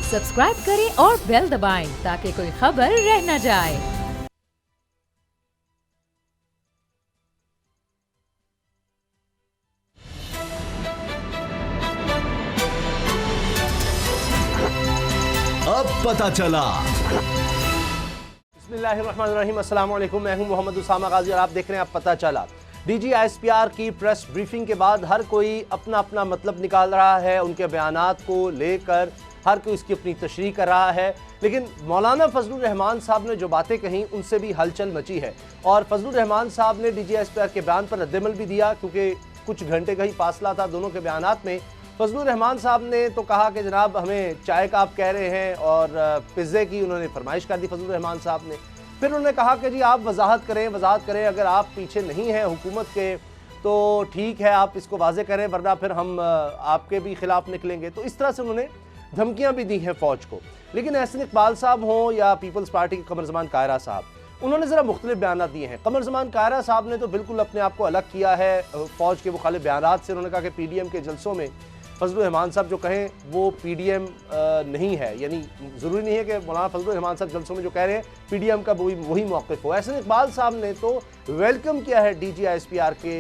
Subscribe करें और bell दबाएं ताकि कोई खबर रह न जाए। अब पता चला। बिस्मिल्लाहिर्रहमानिर्रहीम, अस्सलाम वालेकुम। मैं हूं मोहम्मद उसामा गाजी और आप देख रहे हैं अब पता चला। DGISPR की प्रेस ब्रीफिंग के बाद हर कोई अपना अपना मतलब निकाल रहा है, उनके बयानात को लेकर हर कोई इसकी अपनी तशरीह कर रहा है। लेकिन मौलाना फजलुर रहमान साहब ने जो बातें कहीं उनसे भी हलचल मची है और फजलुर रहमान साहब ने DGISPR के बयान पर रद्दमल भी दिया, क्योंकि कुछ घंटे का ही फासला था दोनों के बयानात में। फजलुर रहमान साहब ने तो कहा कि जनाब हमें चाय का आप कह रहे हैं, और पिज़्ज़े की उन्होंने फरमाइश कर दी फजलुर रहमान साहब ने। फिर उन्होंने कहा कि जी आप वजाहत करें, अगर आप पीछे नहीं हैं हुकूमत के तो ठीक है, आप इसको वाजे करें, वरना फिर हम आपके भी खिलाफ निकलेंगे। तो इस तरह से उन्होंने धमकियां भी दी हैं फ़ौज को। लेकिन एहसन इकबाल साहब हों या पीपल्स पार्टी के कमर ज़मान कायरा साहब, उन्होंने ज़रा मुख्तलिफ बयान दिए हैं। कमर ज़मान कायरा साहब ने तो बिल्कुल अपने आप को अलग किया है फ़ौज के मुखालिफ बयानात से। उन्होंने कहा कि PDM के जलसों में फजलुर रहमान साहब जो कहें वो PDM नहीं है, यानी ज़रूरी नहीं है कि मौलाना फजलुर रहमान साहब जलसों में जो कह रहे हैं PDM का वही मौक़िफ़ हो। एहसन इकबाल साहब ने तो वेलकम किया है DGISPR के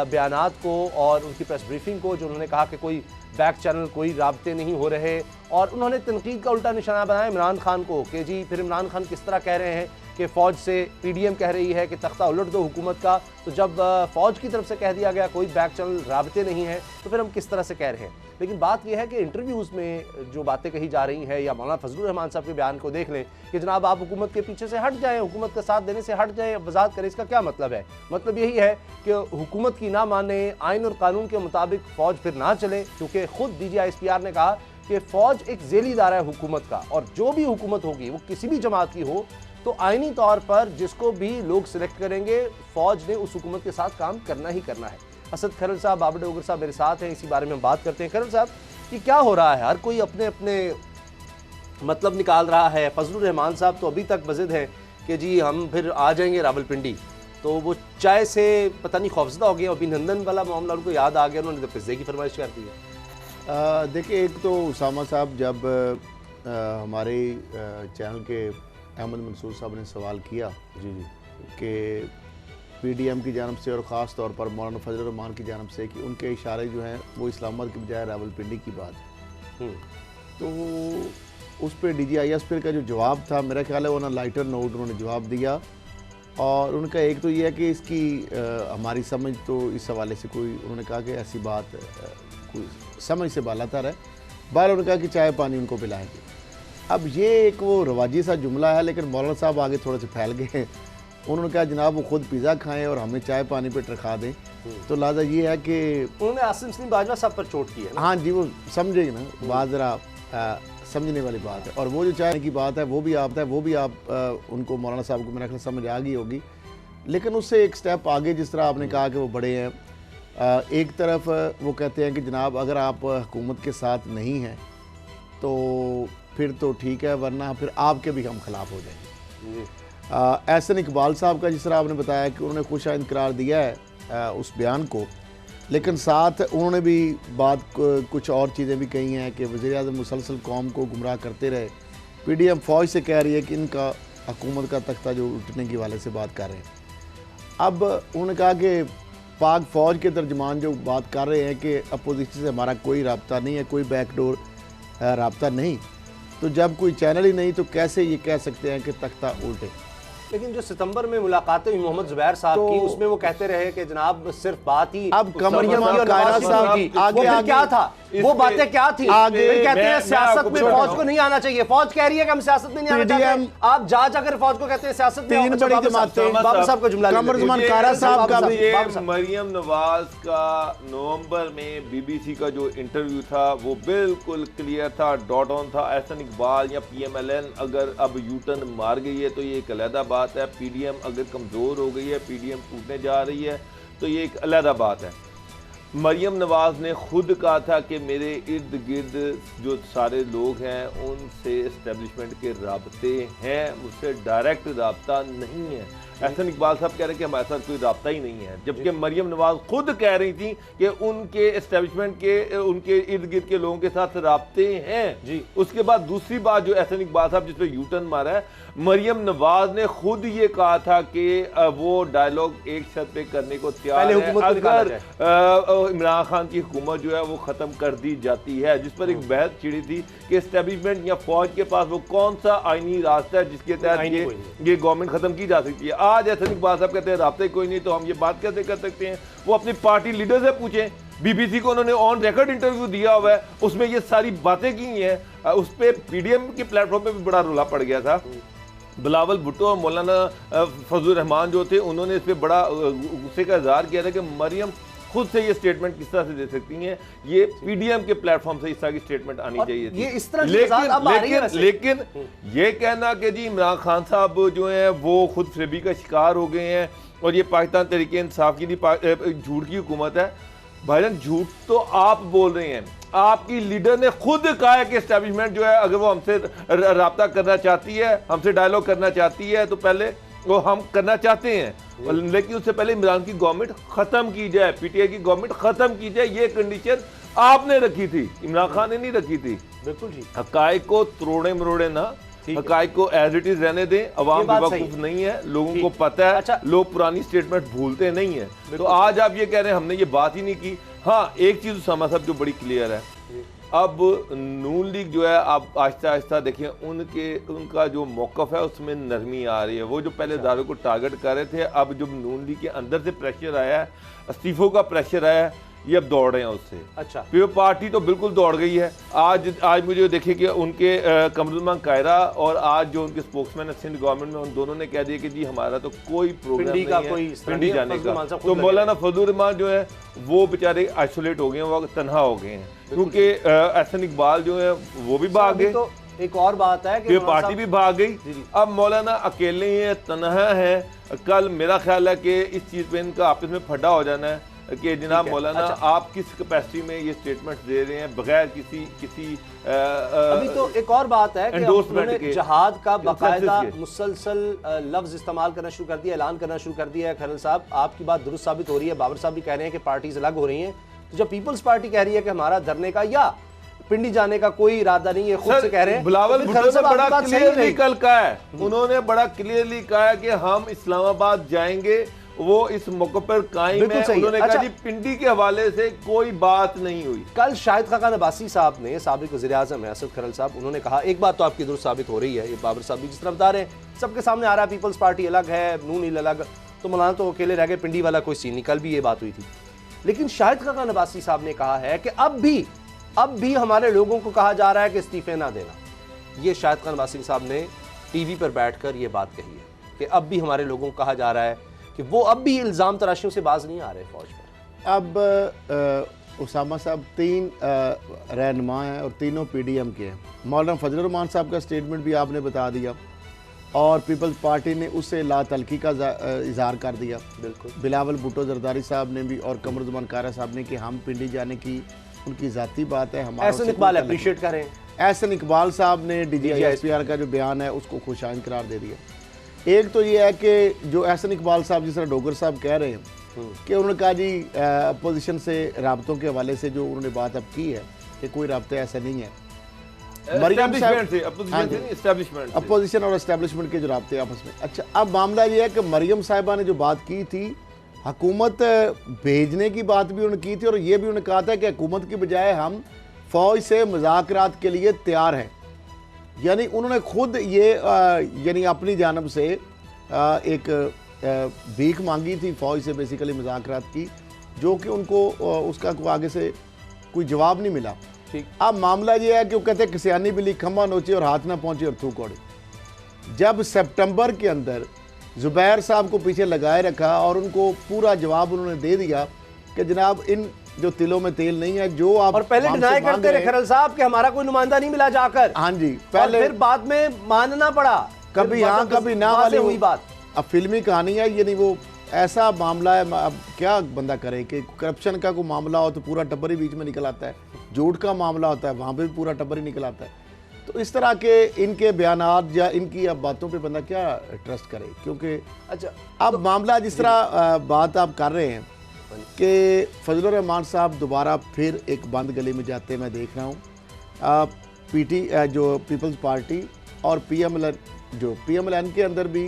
बयानात को और उनकी प्रेस ब्रीफिंग को, जो उन्होंने कहा कि कोई बैक चैनल, कोई राब्ते नहीं हो रहे। और उन्होंने तनकीद का उल्टा निशाना बनाया इमरान खान को कि जी फिर इमरान खान किस तरह कह रहे हैं कि फ़ौज से PDM कह रही है कि तख्ता उलट दो हुकूमत का, तो जब फ़ौज की तरफ से कह दिया गया कोई बैक चैनल राब्ते नहीं है तो फिर हम किस तरह से कह रहे हैं। लेकिन बात यह है कि इंटरव्यूज़ में जो बातें कही जा रही हैं, या मौलाना फजलुर रहमान साहब के बयान को देख लें कि जनाब आप हुकूमत के पीछे से हट जाएँ, हुकूमत का साथ देने से हट जाएँ, वजाहत करें। इसका क्या मतलब है? मतलब यही है कि हुकूमत की ना माने, आइन और कानून के मुताबिक फ़ौज फिर ना चले, क्योंकि खुद DGISPR ने कहा कि फ़ौज एक ज़ेली इदारा है हुकूमत का, और जो भी हुकूमत होगी वो किसी भी जमात की हो तो आइनी तौर पर जिसको भी लोग सिलेक्ट करेंगे फ़ौज ने उस हुकूमत के साथ काम करना ही करना है। असद खरल साहब, बाबर डोगर साहब मेरे साथ हैं, इसी बारे में हम बात करते हैं। खरल साहब, कि क्या हो रहा है? हर कोई अपने अपने मतलब निकाल रहा है। फजलुर रहमान साहब तो अभी तक वज़िद हैं कि जी हम फिर आ जाएंगे रावलपिंडी, तो वो चाय से पता नहीं खौफजदा हो गए। अभिनंदन वाला मामला उनको याद आ गया, उन्होंने तो पिज़्ज़े की फरमाइश कर दी है। देखिए, एक तो उसामा साहब जब हमारे चैनल के अहमद मंसूर साहब ने सवाल किया जी कि PDM की जानब से और ख़ास तौर पर मौलाना फजलुर रहमान की जानब से कि उनके इशारे जो हैं वो इस्लामाबाद की बजाय रावलपिंडी की बात, तो उस पर DGISPR का जो जवाब था, मेरा ख्याल है वो ना लाइटर नोट उन्होंने जवाब दिया। और उनका एक तो ये है कि इसकी हमारी समझ तो इस हवाले से कोई, उन्होंने कहा कि ऐसी बात कोई समझ से बालातर है। बाहर उन्होंने कहा कि चाय पानी उनको पिलाएंगे। अब ये एक वो रवाजी सा जुमला है, लेकिन मौलाना साहब आगे थोड़े से फैल गए। उन्होंने कहा जनाब वो खुद पिज़्ज़ा खाएं और हमें चाय पानी पे रखा दें। तो लिहाजा ये है कि उन्होंने आसिम सलीम बाजवा साहब पर चोट की है ना? हाँ जी, वो समझेंगे ना, बात ज़रा समझने वाली बात है। और वो जो चाय की बात है वो भी आप उनको मौलाना साहब को मेरा ख्याल समझ आ गई होगी। लेकिन उससे एक स्टेप आगे, जिस तरह आपने कहा कि वो बड़े हैं, एक तरफ वो कहते हैं कि जनाब अगर आप हुकूमत के साथ नहीं हैं तो फिर तो ठीक है, वरना फिर आपके भी हम खिलाफ हो जाएंगे। एहसन इकबाल साहब का जिस तरह आपने बताया कि उन्होंने खुशाइंद करार दिया है उस बयान को, लेकिन साथ उन्होंने भी कुछ और चीज़ें भी कही हैं कि वज़ीर-ए-आज़म मुसलसल कौम को गुमराह करते रहे। PDM फ़ौज से कह रही है कि इनका हुकूमत का तख्ता जो उठने के वाले से बात कर रहे हैं। अब उन्होंने कहा कि पाक फ़ौज के तर्जमान जो बात कर रहे हैं कि अपोजिशन से हमारा कोई रब्ता नहीं है, कोई बैकडोर रब्ता नहीं, तो जब कोई चैनल ही नहीं तो कैसे ये कह सकते हैं कि तख्ता उल्टे। लेकिन जो सितंबर में मुलाकातें हुई मोहम्मद जुबैर साहब की, उसमें वो कहते रहे कि जनाब सिर्फ बात ही अब कमरियम और कायरा साहब की, वो क्या था, वो बातें क्या थी? फिर कहते हैं सियासत में फौज को नहीं आना चाहिए। फौज कह रही है कि हम सियासत में नहीं आना चाहते, आप जा जाकर फौज को कहते हैं सियासत में। तीन बड़ी जमातें, बाबा साहब का जुमला, कमर ज़मान कायरा साहब का भी। मरियम नवाज का नवंबर में BBC का जो इंटरव्यू था वो बिल्कुल क्लियर था, डॉट ऑन था। एहसन इकबाल या PMLN अगर अब यूटर्न मार गई है तो ये एक अलहदा बात है। PDM अगर कमज़ोर हो गई है, PDM टूटने जा रही है, तो ये एक अलहदा बात है। मरियम नवाज़ ने खुद कहा था कि मेरे इर्द गिर्द जो सारे लोग हैं उनसे इस्टेब्लिशमेंट के राब्ते हैं, मुझसे डायरेक्ट राब्ता नहीं है। एहसन इकबाल साहब कह रहे हैं कि हमारे साथ कोई राब्ता ही नहीं है, जबकि मरियम नवाज खुद कह रही थी कि उनके एस्टेब्लिशमेंट के उनके इर्द गिर्द के लोगों के साथ राब्ते हैं जी। उसके बाद दूसरी बात जो एहसन इकबाल साहब जिस पे यू टर्न मारा है, मरियम नवाज ने खुद ये कहा था कि वो डायलॉग एक छत पे करने को तैयार है अगर इमरान खान की हुकूमत जो है वो खत्म कर दी जाती है, जिस पर एक बहस छिड़ी थी कि एस्टेब्लिशमेंट या फौज के पास वो कौन सा आईनी रास्ता है जिसके तहत ये गवर्नमेंट खत्म की जा सकती है। आज एहसन इकबाल साहब कहते हैं रास्ते कोई नहीं, तो हम ये बात कैसे कर सकते हैं? वो अपनी पार्टी लीडर से पूछें। बीबीसी को उन्होंने ऑन रिकॉर्ड इंटरव्यू दिया हुआ है, उसमें ये सारी बातें की हैं। उस पर पीडीएम के प्लेटफॉर्म पे भी बड़ा रोला पड़ गया था। बिलावल भुट्टो और मौलाना फजलुर रहमान जो थे, उन्होंने इस पर बड़ा गुस्से का इजहार किया था कि मरियम खुद से ये स्टेटमेंट किस तरह से दे सकती हैं, ये पीडीएम के प्लेटफॉर्म से इस तरह की स्टेटमेंट आनी चाहिए थी। ये इस तरह लेकिन ये कहना कि जी इमरान खान साहब जो हैं वो खुद फ्रेबी का शिकार हो गए हैं और ये पाकिस्तान तहरीक इंसाफ की झूठ की हुकूमत है, भाईजान झूठ तो आप बोल रहे हैं। आपकी लीडर ने खुद कहा है कि एस्टेब्लिशमेंट जो है अगर वो हमसे राब्ता करना चाहती है, हमसे डायलॉग करना चाहती है, तो पहले वो हम करना चाहते हैं, लेकिन उससे पहले इमरान की गवर्नमेंट खत्म की जाए, पीटीआई की गवर्नमेंट खत्म की जाए। ये कंडीशन आपने रखी थी, इमरान खान ने नहीं रखी थी। बिल्कुल जी। हकायक को तोड़े मरोड़े ना, हकायक को एज इट इज रहने दें। अवाम बेवकूफ नहीं है, लोगों को पता है। अच्छा, लोग पुरानी स्टेटमेंट भूलते नहीं है। तो आज आप ये कह रहे हैं हमने ये बात ही नहीं की। हाँ, एक चीज उसामा साहब जो बड़ी क्लियर है, अब नून लीग जो है आप आहिस्ता आहिस्ता देखिए उनका जो मौकफ है उसमें नरमी आ रही है। वो जो पहले दारों को टारगेट कर रहे थे, अब जब नून लीग के अंदर से प्रेशर आया है, इस्तीफों का प्रेशर आया है, ये अब दौड़ रहे हैं उससे। अच्छा, फिर पार्टी तो बिल्कुल दौड़ गई है। आज मुझे देखिए कि उनके कमरुज़्ज़मान कायरा और आज जो उनके स्पोक्समैन है सिंध गवर्नमेंट में, उन दोनों ने कह दिया कि जी हमारा तो कोई प्रोग्राम नहीं है पिंडी जाने का। तो मौलाना फजलुर रहमान जो है वो बेचारे आइसोलेट हो गए हैं, वो तनहा हो गए हैं, क्योंकि एहसन इकबाल जो है वो भी भाग गए। तो एक और बात है कि पार्टी भी भाग गई। अब मौलाना अकेले ही है, तनहा है। कल मेरा ख्याल है कि इस चीज़ पे इनका आपस में फटा हो जाना है कि जनाब मौलाना आप किस कैपेसिटी में ये स्टेटमेंट दे रहे हैं बगैर किसी अभी तो एक और बात है कि उन्होंने जहाद का बाकायदा मुसलसल लफ्ज इस्तेमाल करना शुरू कर दिया, ऐलान करना शुरू कर दिया है। खैरल साहब, आपकी बात दुरुस्त साबित हो रही है। बाबर साहब भी कह रहे हैं कि पार्टीज अलग हो रही हैं। तो जब पीपल्स पार्टी कह रही है कि हमारा धरने का या पिंडी जाने का कोई इरादा नहीं है, खुद से कह रहे हैं। बिलावल भुट्टो ने बड़ा क्लियरली कल कहा है, उन्होंने बड़ा क्लियरली कहा है कि हम इस्लामाबाद जाएंगे, वो इस मौके पर कायम है। उन्होंने कहा जी पिंडी के हवाले से कोई बात नहीं हुई। कल शाहिद खाकान अब्बासी साहब ने, साबिक वज़ीर-ए-आज़म है असद खरल साहब, उन्होंने कहा एक बात तो आपकी दुरुस्त साबित हो रही है, ये बाबर साहब भी जिस तरह बता रहे हैं, सबके सामने आ रहा है पीपल्स पार्टी अलग है, नून लीग अलग, तो मौलाना तो अकेले रह गए, पिंडी वाला कोई सीन नहीं। कल भी ये बात हुई थी। लेकिन शाहिद खाकान अब्बासी साहब ने कहा है कि अब भी हमारे लोगों को कहा जा रहा है कि इस्तीफे ना देना। ये शाहिद खान अब्बासी साहब ने टीवी पर बैठकर ये बात कही है कि अब भी हमारे लोगों को कहा जा रहा है कि वो अब भी इल्ज़ाम तराशियों से बाज नहीं आ रहे फौज पर। अब उसामा साहब 3 रहनुमा हैं और तीनों पीडीएम के हैं। मौलाना फजलुर रहमान साहब का स्टेटमेंट भी आपने बता दिया और पीपल्स पार्टी ने उससे लातल्की का इजहार कर दिया। बिल्कुल, बिलावल भुट्टो जरदारी साहब ने भी और कमरुज़्ज़मान कायरा साहब ने कि हम पिंडी जाने की उनकी ज़ाती बात है। हमारा एहसन इकबाल अप्रिशिएट करें। एहसन इकबाल साहब ने DGISPR का जो बयान है उसको खुशाइन करार दे दिया। एक तो ये है कि जो एहसन इकबाल साहब जिस तरह डोगर साहब कह रहे हैं कि उन्होंने कहा जी अपोजिशन से राब्तों के हवाले से जो उन्होंने बात अब की है कि कोई राब्ता ऐसा नहीं है। अपोजिशन और एस्टेब्लिशमेंट के जो राब्ते आपस में। अच्छा, अब मामला ये है कि मरियम साहिबा ने जो बात की थी, हुकूमत भेजने की बात भी उन्होंने की थी और ये भी उन्होंने कहा था कि हुकूमत की बजाय हम फ़ौज से मुज़ाकरात के लिए तैयार हैं। यानी उन्होंने खुद ये यानी अपनी जानब से एक भीख मांगी थी फ़ौज से बेसिकली मुज़ाकरात की, जो कि उनको उसका आगे से कोई जवाब नहीं मिला। ठीक, अब मामला ये है कि वो कहते हैं किसानी बिल्ली खम्बा नोचे और हाथ ना पहुँचे और थू कोड़े। जब सितंबर के अंदर ज़ुबैर साहब को पीछे लगाए रखा और उनको पूरा जवाब उन्होंने दे दिया कि जनाब इन जो तिलों में तेल नहीं है, जो आप और पहले डिनाई करते रहे खरल साहब कि हमारा कोई नुमाइंदा नहीं मिला जाकर। हाँ जी, पहले फिर बाद में मानना पड़ा, कभी हाँ कभी ना वाली हुई बात। अब फिल्मी कहानी है ये, नहीं वो ऐसा मामला है। अब क्या बंदा करे कि करप्शन का कोई मामला हो तो पूरा टब्बर ही बीच में निकल आता है, झूठ का मामला होता है वहाँ पर भी पूरा टब्बर ही निकल आता है। तो इस तरह के इनके बयानात या इनकी अब बातों पे बंदा क्या ट्रस्ट करे, क्योंकि अच्छा अब मामला जिस तरह बात आप कर रहे हैं कि फजलुर रहमान साहब दोबारा फिर एक बंद गली में जाते मैं देख रहा हूँ। जो पीपल्स पार्टी और पीएमएलएन, जो पीएमएलएन के अंदर भी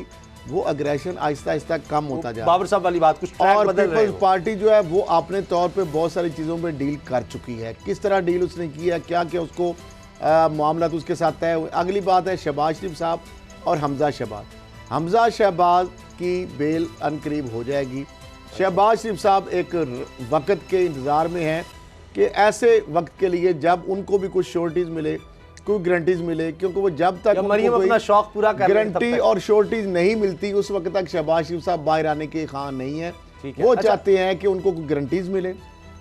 वो अग्रेशन आहिस्ता आहिस्ता कम होता जा रहा है। बाबर साहब वाली बात, कुछ ट्रैक और बदल रहे पीपल्स हो। पार्टी जो है वो अपने तौर पे बहुत सारी चीज़ों पे डील कर चुकी है। किस तरह डील उसने की है, क्या क्या उसको मामला तो उसके साथ तय हुए। अगली बात है शहबाज शरीफ साहब और हमजा शहबाज की बेल अनकरीब हो जाएगी। शहबाज शरीफ साहब एक वक्त के इंतज़ार में हैं कि ऐसे वक्त के लिए जब उनको भी कुछ श्योरिटीज़ मिले, कोई गारंटीज मिले, क्योंकि वो जब तक मरियम अपना शौक पूरा कर रहे हैं, तब गारंटी तक। और श्योरिटीज नहीं मिलती उस वक्त तक शहबाज शरीफ साहब बाहर आने के खान नहीं है। ठीक है। वो अच्छा। चाहते हैं कि उनको गारंटीज मिले,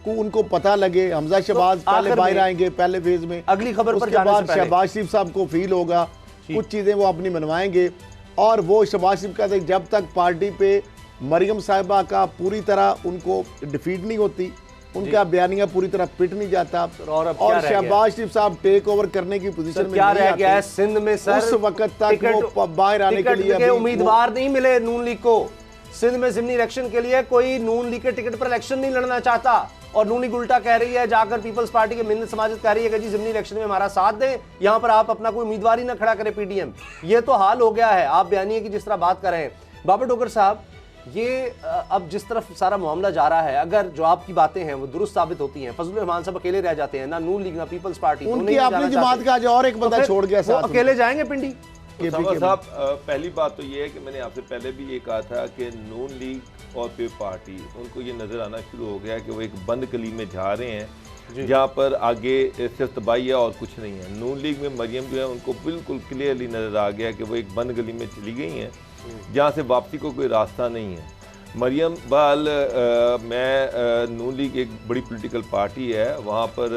को उनको पता लगे हमजा शहबाज पहले आखिर बाहर में आएंगे पहले फेज में, अगली खबर पर उसके जाने बाद से पहले। शहबाज शरीफ साहब को फील होगा, कुछ चीज़ें वो अपनी मनवाएंगे। और वो शहबाज शरीफ कहते हैं जब तक पार्टी पे मरियम साहिबा का पूरी तरह उनको डिफीट नहीं होती, उनका बयानिया पूरी तरह पिट नहीं जाता, और अब क्या और रह गया? शहबाज शरीफ साहब टेक ओवर करने की पोजीशन सर में क्या नहीं रह गया है आते, सिंध में सर? उस वक्त तक वो बाहर आने के टिकट लिए के अभी उम्मीदवार नहीं मिले नून लीग को। सिंध में जिमनी इलेक्शन के लिए कोई नून लीग के टिकट पर इलेक्शन नहीं लड़ना चाहता, और नून लीग उल्टा कह रही है, जाकर पीपल्स पार्टी के मिन्नत समाजत कह रही है कि जी जिमनी इलेक्शन में हमारा साथ दें, यहां पर आप अपना कोई उम्मीदवार ही ना खड़ा करें पीडीएम। ये तो हाल हो गया है। आप बयानिए की जिस तरह बात कर रहे हैं बाबर डोगर साहब, ये अब जिस तरफ सारा मामला जा रहा है, अगर जो आपकी बातें हैं वो दुरुस्त साबित होती हैं, फजलुर रहमान साहब अकेले रह जाते हैं, ना नून लीग ना पीपल्स पार्टी, दोनों उनकी ही नहीं अपनी जाना जमात चाहते, का आज और एक तो बंदा फिर छोड़ गया वो साथ अकेले जाएंगे पिंडी। उसामा साहब, पहली बात तो ये है कि मैंने आपसे पहले भी ये कहा था कि नून लीग और पीपल्स पार्टी, उनको ये नज़र आना शुरू हो गया कि वो एक बंद गली में जा रहे हैं जहाँ पर आगे सिर्फ तबाही है और कुछ नहीं है। नून लीग में मरियम जो है उनको बिल्कुल क्लियरली नज़र आ गया कि वो एक बंद गली में चली गई हैं जहाँ से वापसी को कोई रास्ता नहीं है। मरियम बाल नून लीग एक बड़ी पॉलिटिकल पार्टी है, वहाँ पर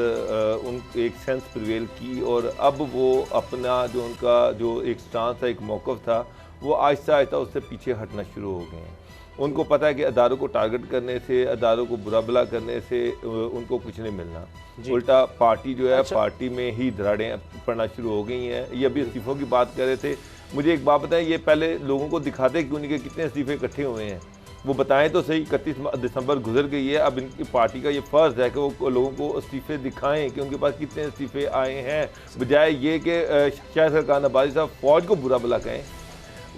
उन एक सेंस प्रिवेल की, और अब वो अपना जो उनका जो एक स्टांस था, एक मौक़िफ़ था, वो आहिस्ता आहिस्ता उससे पीछे हटना शुरू हो गए हैं। उनको पता है कि अदारों को टारगेट करने से, अदारों को बुरा भला करने से उनको कुछ नहीं मिलना। उल्टा पार्टी जो है, अच्छा। पार्टी में ही धराड़ें पड़ना शुरू हो गई हैं। ये अभी इस्तीफ़ों की बात कर रहे थे, मुझे एक बात बताएं, ये पहले लोगों को दिखाते क्यों नहीं कि कितने इस्तीफ़े इकट्ठे हुए हैं? वो बताएं तो सही। 31 दिसंबर गुजर गई है, अब इनकी पार्टी का ये फ़र्ज़ है कि वो लोगों को इस्तीफ़े दिखाएं कि उनके पास कितने इस्तीफ़े आए हैं, बजाय ये कि शायद सरकार नवाज़ साहब फ़ौज को बुरा भला कहें।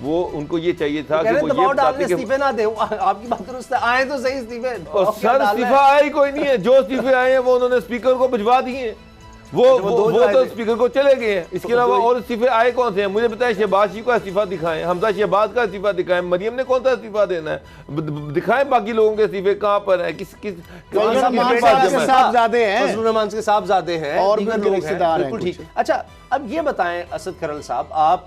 वो उनको ये चाहिए था कि वो ये बताते कि इस्तीफे ना दे। आपकी बात दुरुस्त है, आए तो सही इस्तीफे। सर इस्तीफा आया ही कोई नहीं है। जो इस्तीफे आए हैं वो उन्होंने स्पीकर को भिजवा दिए हैं। वो तो स्पीकर को चले गए हैं। इसके अलावा और इस्तीफे आए कौन से हैं? मुझे बताएं, शहबाज शरीफ का इस्तीफा दिखाएं, हमजा शहबाज का इस्तीफा दिखाएं, मरियम ने कौन सा इस्तीफा देना है दिखाएं, बाकी लोगों के इस्तीफे कहाँ पर है? रहमान के साहबजादे हैं और दीगर भी लोग रिश्तेदार हैं, हैं बिल्कुल कुछ। ठीक। अच्छा, अब ये बताएं असद करल साहब, आप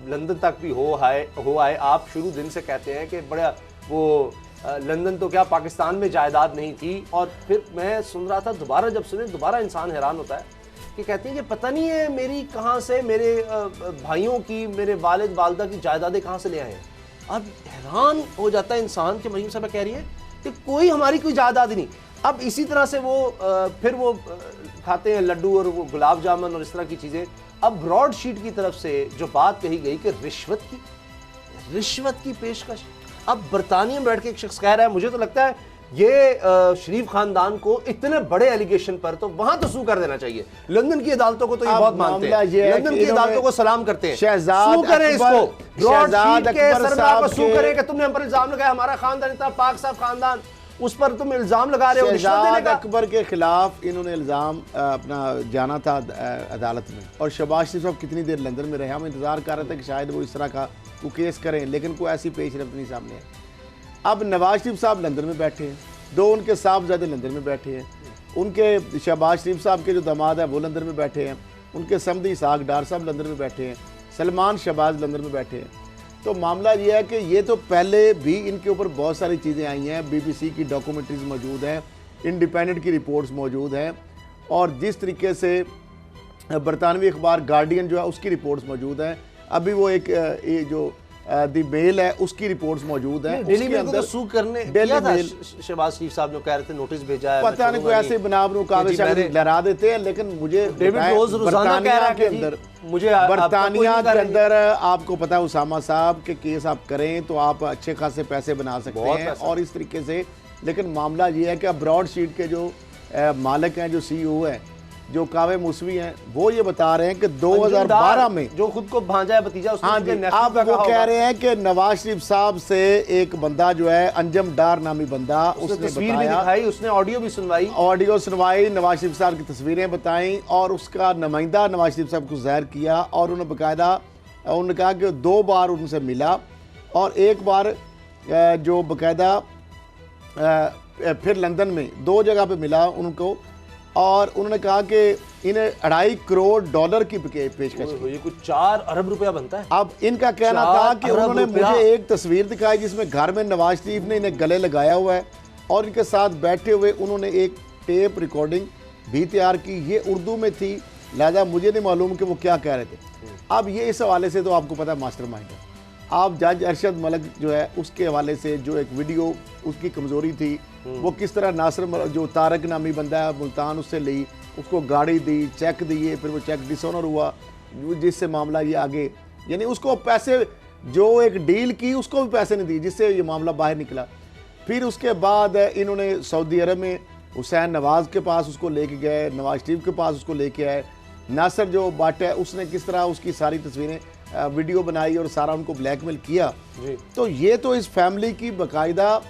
लंदन तक भी हो आए, आप शुरू दिन से कहते हैं कि बड़ा वो लंदन तो क्या पाकिस्तान में जायदाद नहीं थी, और फिर मैं सुन रहा था, दोबारा जब सुने दोबारा इंसान हैरान होता है कि कहते हैं कि पता नहीं है मेरी कहाँ से, मेरे भाइयों की, मेरे वालिद वालदा की जायदादें कहाँ से ले आए हैं। अब हैरान हो जाता है इंसान कि मरीम साहब कह रही है कि कोई हमारी कोई जायदाद ही नहीं। अब इसी तरह से वो फिर वो खाते हैं लड्डू और वो गुलाब जामुन और इस तरह की चीज़ें। अब ब्रॉड शीट की तरफ से जो बात कही गई कि रिश्वत की पेशकश, अब बरतानिया में बैठ के एक शख्स कह रहा है, मुझे तो लगता है ये शरीफ खानदान को इतने बड़े एलिगेशन पर तो वहां तो सू कर देना चाहिए। लंदन की अदालतों को तो ये बहुत मानते हैं, लंदन की अदालतों को सलाम करते हैं। सू करें इसको, ब्रॉड शीट के सरबराह को सू करें कि तुमने हम पर इल्जाम लगाया, हमारा खानदान इतना पाक साफ खानदान, उस पर तुम इल्जाम लगा रहे हो रिश्वत देने का। अकबर के खिलाफ इन्होंने इल्जाम अपना जाना था अदालत में, और शहबाज शरीफ साहब कितनी देर लंदन में रहे। हम इंतजार कर रहे थे कि शायद वो इस तरह का वो केस करें, लेकिन कोई ऐसी पेशरफ्त नहीं सामने है। अब नवाज शरीफ साहब लंदन में बैठे हैं, दो उनके साहबजादे लंदन में बैठे हैं, उनके शहबाज शरीफ साहब के जो दामाद है वो लंदन में बैठे हैं, उनके समधी इसहाक डार साहब लंदन में बैठे हैं, सलमान शहबाज लंदन में बैठे हैं। तो मामला ये है कि ये तो पहले भी इनके ऊपर बहुत सारी चीज़ें आई हैं, BBC की डॉक्यूमेंट्रीज मौजूद हैं, इंडिपेंडेंट की रिपोर्ट्स मौजूद हैं, और जिस तरीके से बरतानवी अखबार गार्डियन जो है उसकी रिपोर्ट्स मौजूद हैं। अभी वो एक जो दी मेल है उसकी रिपोर्ट्स मौजूद हैं। डेली उसके मेल को तो अंदर सू करने डेली किया था मेल शहबाज शरीफ साहब ने कह रहे थे नोटिस भेजा है, पता नहीं कोई ऐसे बनावरों कागज लहरा देते हैं, लेकिन मुझे डेविड रोज रोजाना कह रहा है के कि अंदर मुझे बरतानिया के अंदर आपको पता है उसामा साहब के केस आप करें तो आप अच्छे खासे पैसे बना सकते हैं और इस तरीके से। लेकिन मामला ये है कि अब ब्रॉड शीट के जो मालिक हैं, जो CEO हैं, जो कावे मुसवी हैं, वो ये बता रहे हैं कि 2012 में जो खुद को भांजा है भतीजा उसने हाँ जी, आप वो कह रहे हैं कि नवाज शरीफ साहब से एक बंदा जो है अंजम डार नामी बंदा, उसने तस्वीर भी दिखाई, उसने ऑडियो भी सुनवाई, नवाज शरीफ साहब की तस्वीरें बताई और उसका नुमाइंदा नवाज शरीफ साहब को ज़ाहिर किया और उन्होंने बाकायदा उन्होंने कहा कि 2 बार उनसे मिला और एक बार जो बाकायदा फिर लंदन में 2 जगह पे मिला उनको और उन्होंने कहा कि इन्हें $2.5 करोड़ की पेशकश की। ये कुछ 4 अरब रुपया बनता है। अब इनका कहना था कि उन्होंने मुझे एक तस्वीर दिखाई जिसमें घर में नवाज शरीफ ने इन्हें गले लगाया हुआ है और इनके साथ बैठे हुए उन्होंने एक टेप रिकॉर्डिंग भी तैयार की, ये उर्दू में थी, लिहाजा मुझे नहीं मालूम कि वो क्या कह रहे थे। अब ये इस हवाले से तो आपको पता है मास्टरमाइंड है। आप जज अरशद मलिक जो है उसके हवाले से जो एक वीडियो उसकी कमज़ोरी थी, वो किस तरह नासिर जो तारक नामी बंदा है मुल्तान उससे ली, उसको गाड़ी दी, चेक दिए, फिर वो चेक डिसऑनर हुआ जिससे मामला ये आगे, यानी उसको पैसे जो एक डील की उसको भी पैसे नहीं दिए जिससे ये मामला बाहर निकला। फिर उसके बाद इन्होंने सऊदी अरब में हुसैन नवाज के पास उसको लेके गए, नवाज शरीफ के पास उसको लेके आए, नासिर जो भट्ट है उसने किस तरह उसकी सारी तस्वीरें वीडियो बनाई और सारा उनको ब्लैकमेल किया जी। तो ये तो इस फैमिली की बाकायदा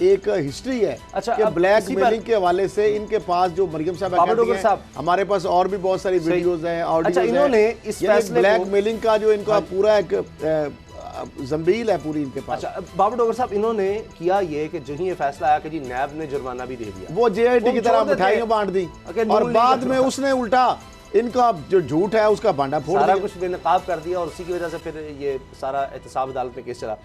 एक हिस्ट्री है। अच्छा, कि ब्लैकमेलिंग के हवाले से इनके पास जो मरियम साहब हमारे पास और भी बहुत सारी वीडियोस हैं, अच्छा, इन्होंने इस फैसले ब्लैकमेलिंग का जो इनका पूरा एक जंबील है पूरी इनके पास। अच्छा बाबर डोगर साहब, इन्होंने किया ये कि जो ही ये फैसला आया कि जी नैब ने जुर्माना भी दे दिया, वो JIT की तरह मिठाइयां बांट दी और बाद में उसने उल्टा इनका जो झूठ है उसका भांडा फोड़ सारा कुछ बेनकाब कर दिया और उसी की वजह से फिर ये सारा एहतसाब अदालत में केस चला।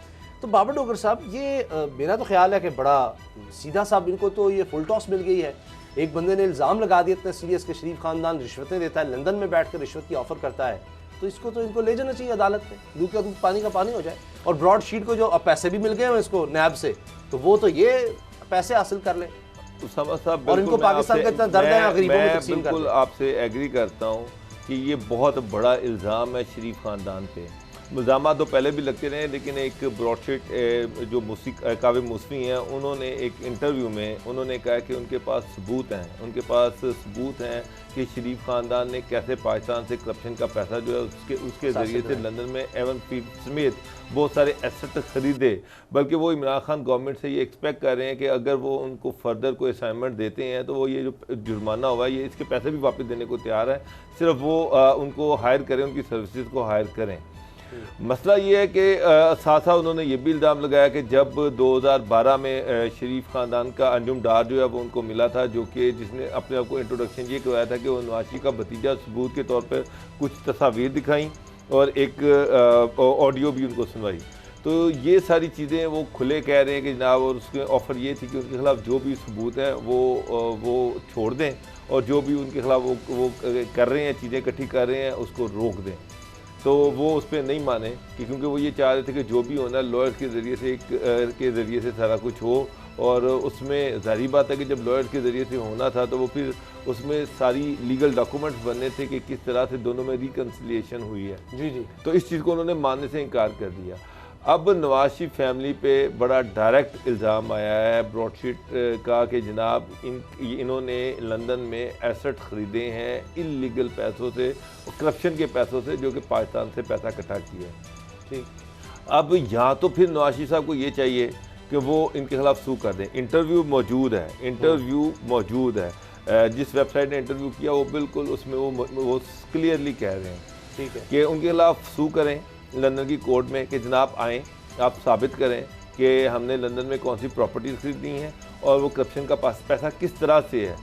तो बाबर डोगर साहब, ये मेरा तो ख्याल है कि बड़ा सीधा साहब इनको तो ये फुल टॉस मिल गई है। एक बंदे ने इल्ज़ाम लगा दिया इतने सीरियस के शरीफ खानदान रिश्वतें देता है, लंदन में बैठ कर रिश्वत की ऑफर करता है, तो इसको तो इनको ले जाना चाहिए अदालत में, दूध का दूध पानी का पानी हो जाए। और ब्रॉड शीट को जो अब पैसे भी मिल गए हैं इसको नैब से, तो वो तो ये पैसे हासिल कर ले साहब, और इनको पाकिस्तान का इतना दर्द है गरीबों में तकसीम कर। बिल्कुल आपसे एग्री करता हूँ कि ये बहुत बड़ा इल्ज़ाम है शरीफ खानदान पे। इल्ज़ाम तो पहले भी लगते रहे, लेकिन एक ब्रॉडशीट जो कावे मुसवी हैं, उन्होंने एक इंटरव्यू में उन्होंने कहा कि उनके पास सबूत हैं, उनके पास सबूत हैं कि शरीफ ख़ानदान ने कैसे पाकिस्तान से करप्शन का पैसा जो है उसके ज़रिए से लंदन में एवन फील्ड समेत बहुत सारे एसेट ख़रीदे। बल्कि वो इमरान खान गवर्नमेंट से ये एक्सपेक्ट कर रहे हैं कि अगर वो उनको फर्दर कोई असाइनमेंट देते हैं तो वो ये जो जुर्माना हुआ ये इसके पैसे भी वापस देने को तैयार है, सिर्फ वो उनको हायर करें, उनकी सर्विसेज को हायर करें। मसला ये है कि साथ साथ उन्होंने ये भी इल्ज़ाम लगाया कि जब 2012 में शरीफ ख़ानदान का अंजुम डार जो है वो उनको मिला था, जो कि जिसने अपने आप को इंट्रोडक्शन ये करवाया था कि वो नवाज शरीफ का भतीजा, सबूत के तौर पर कुछ तस्वीर दिखाई और एक ऑडियो भी उनको सुनवाई। तो ये सारी चीज़ें वो खुले कह रहे हैं कि जनाब, और उसके ऑफ़र ये थी कि उनके खिलाफ़ जो भी सबूत हैं वो छोड़ दें और जो भी उनके खिलाफ़ वो कर रहे हैं, चीज़ें इकट्ठी कर रहे हैं, उसको रोक दें। तो वो उस पर नहीं माने कि क्योंकि वो ये चाह रहे थे कि जो भी होना लॉयर के ज़रिए से सारा कुछ हो, और उसमें ज़ाहिर बात है कि जब लॉयर के ज़रिए से होना था तो वो फिर उसमें सारी लीगल डॉक्यूमेंट्स बनने थे कि किस तरह से दोनों में रिकन्सिलिएशन हुई है। जी जी। तो इस चीज़ को उन्होंने मानने से इनकार कर दिया। अब नवाज शरीफ फैमिली पे बड़ा डायरेक्ट इल्ज़ाम आया है ब्रॉडशीट का कि जनाब इन्होंने लंदन में एसेट ख़रीदे हैं इल्लीगल पैसों से, करप्शन के पैसों से, जो कि पाकिस्तान से पैसा इकट्ठा किया है। ठीक, अब यहाँ तो फिर नवाज शरीफ साहब को ये चाहिए कि वो इनके खिलाफ सू कर दें। इंटरव्यू मौजूद है, जिस वेबसाइट ने इंटरव्यू किया वो बिल्कुल उसमें वो क्लियरली कह रहे हैं, ठीक है, कि उनके खिलाफ सू करें लंदन की कोर्ट में कि जनाब आएँ, आप साबित करें कि हमने लंदन में कौन सी प्रॉपर्टीज़ खरीदी हैं और वो करप्शन का पैसा किस तरह से है।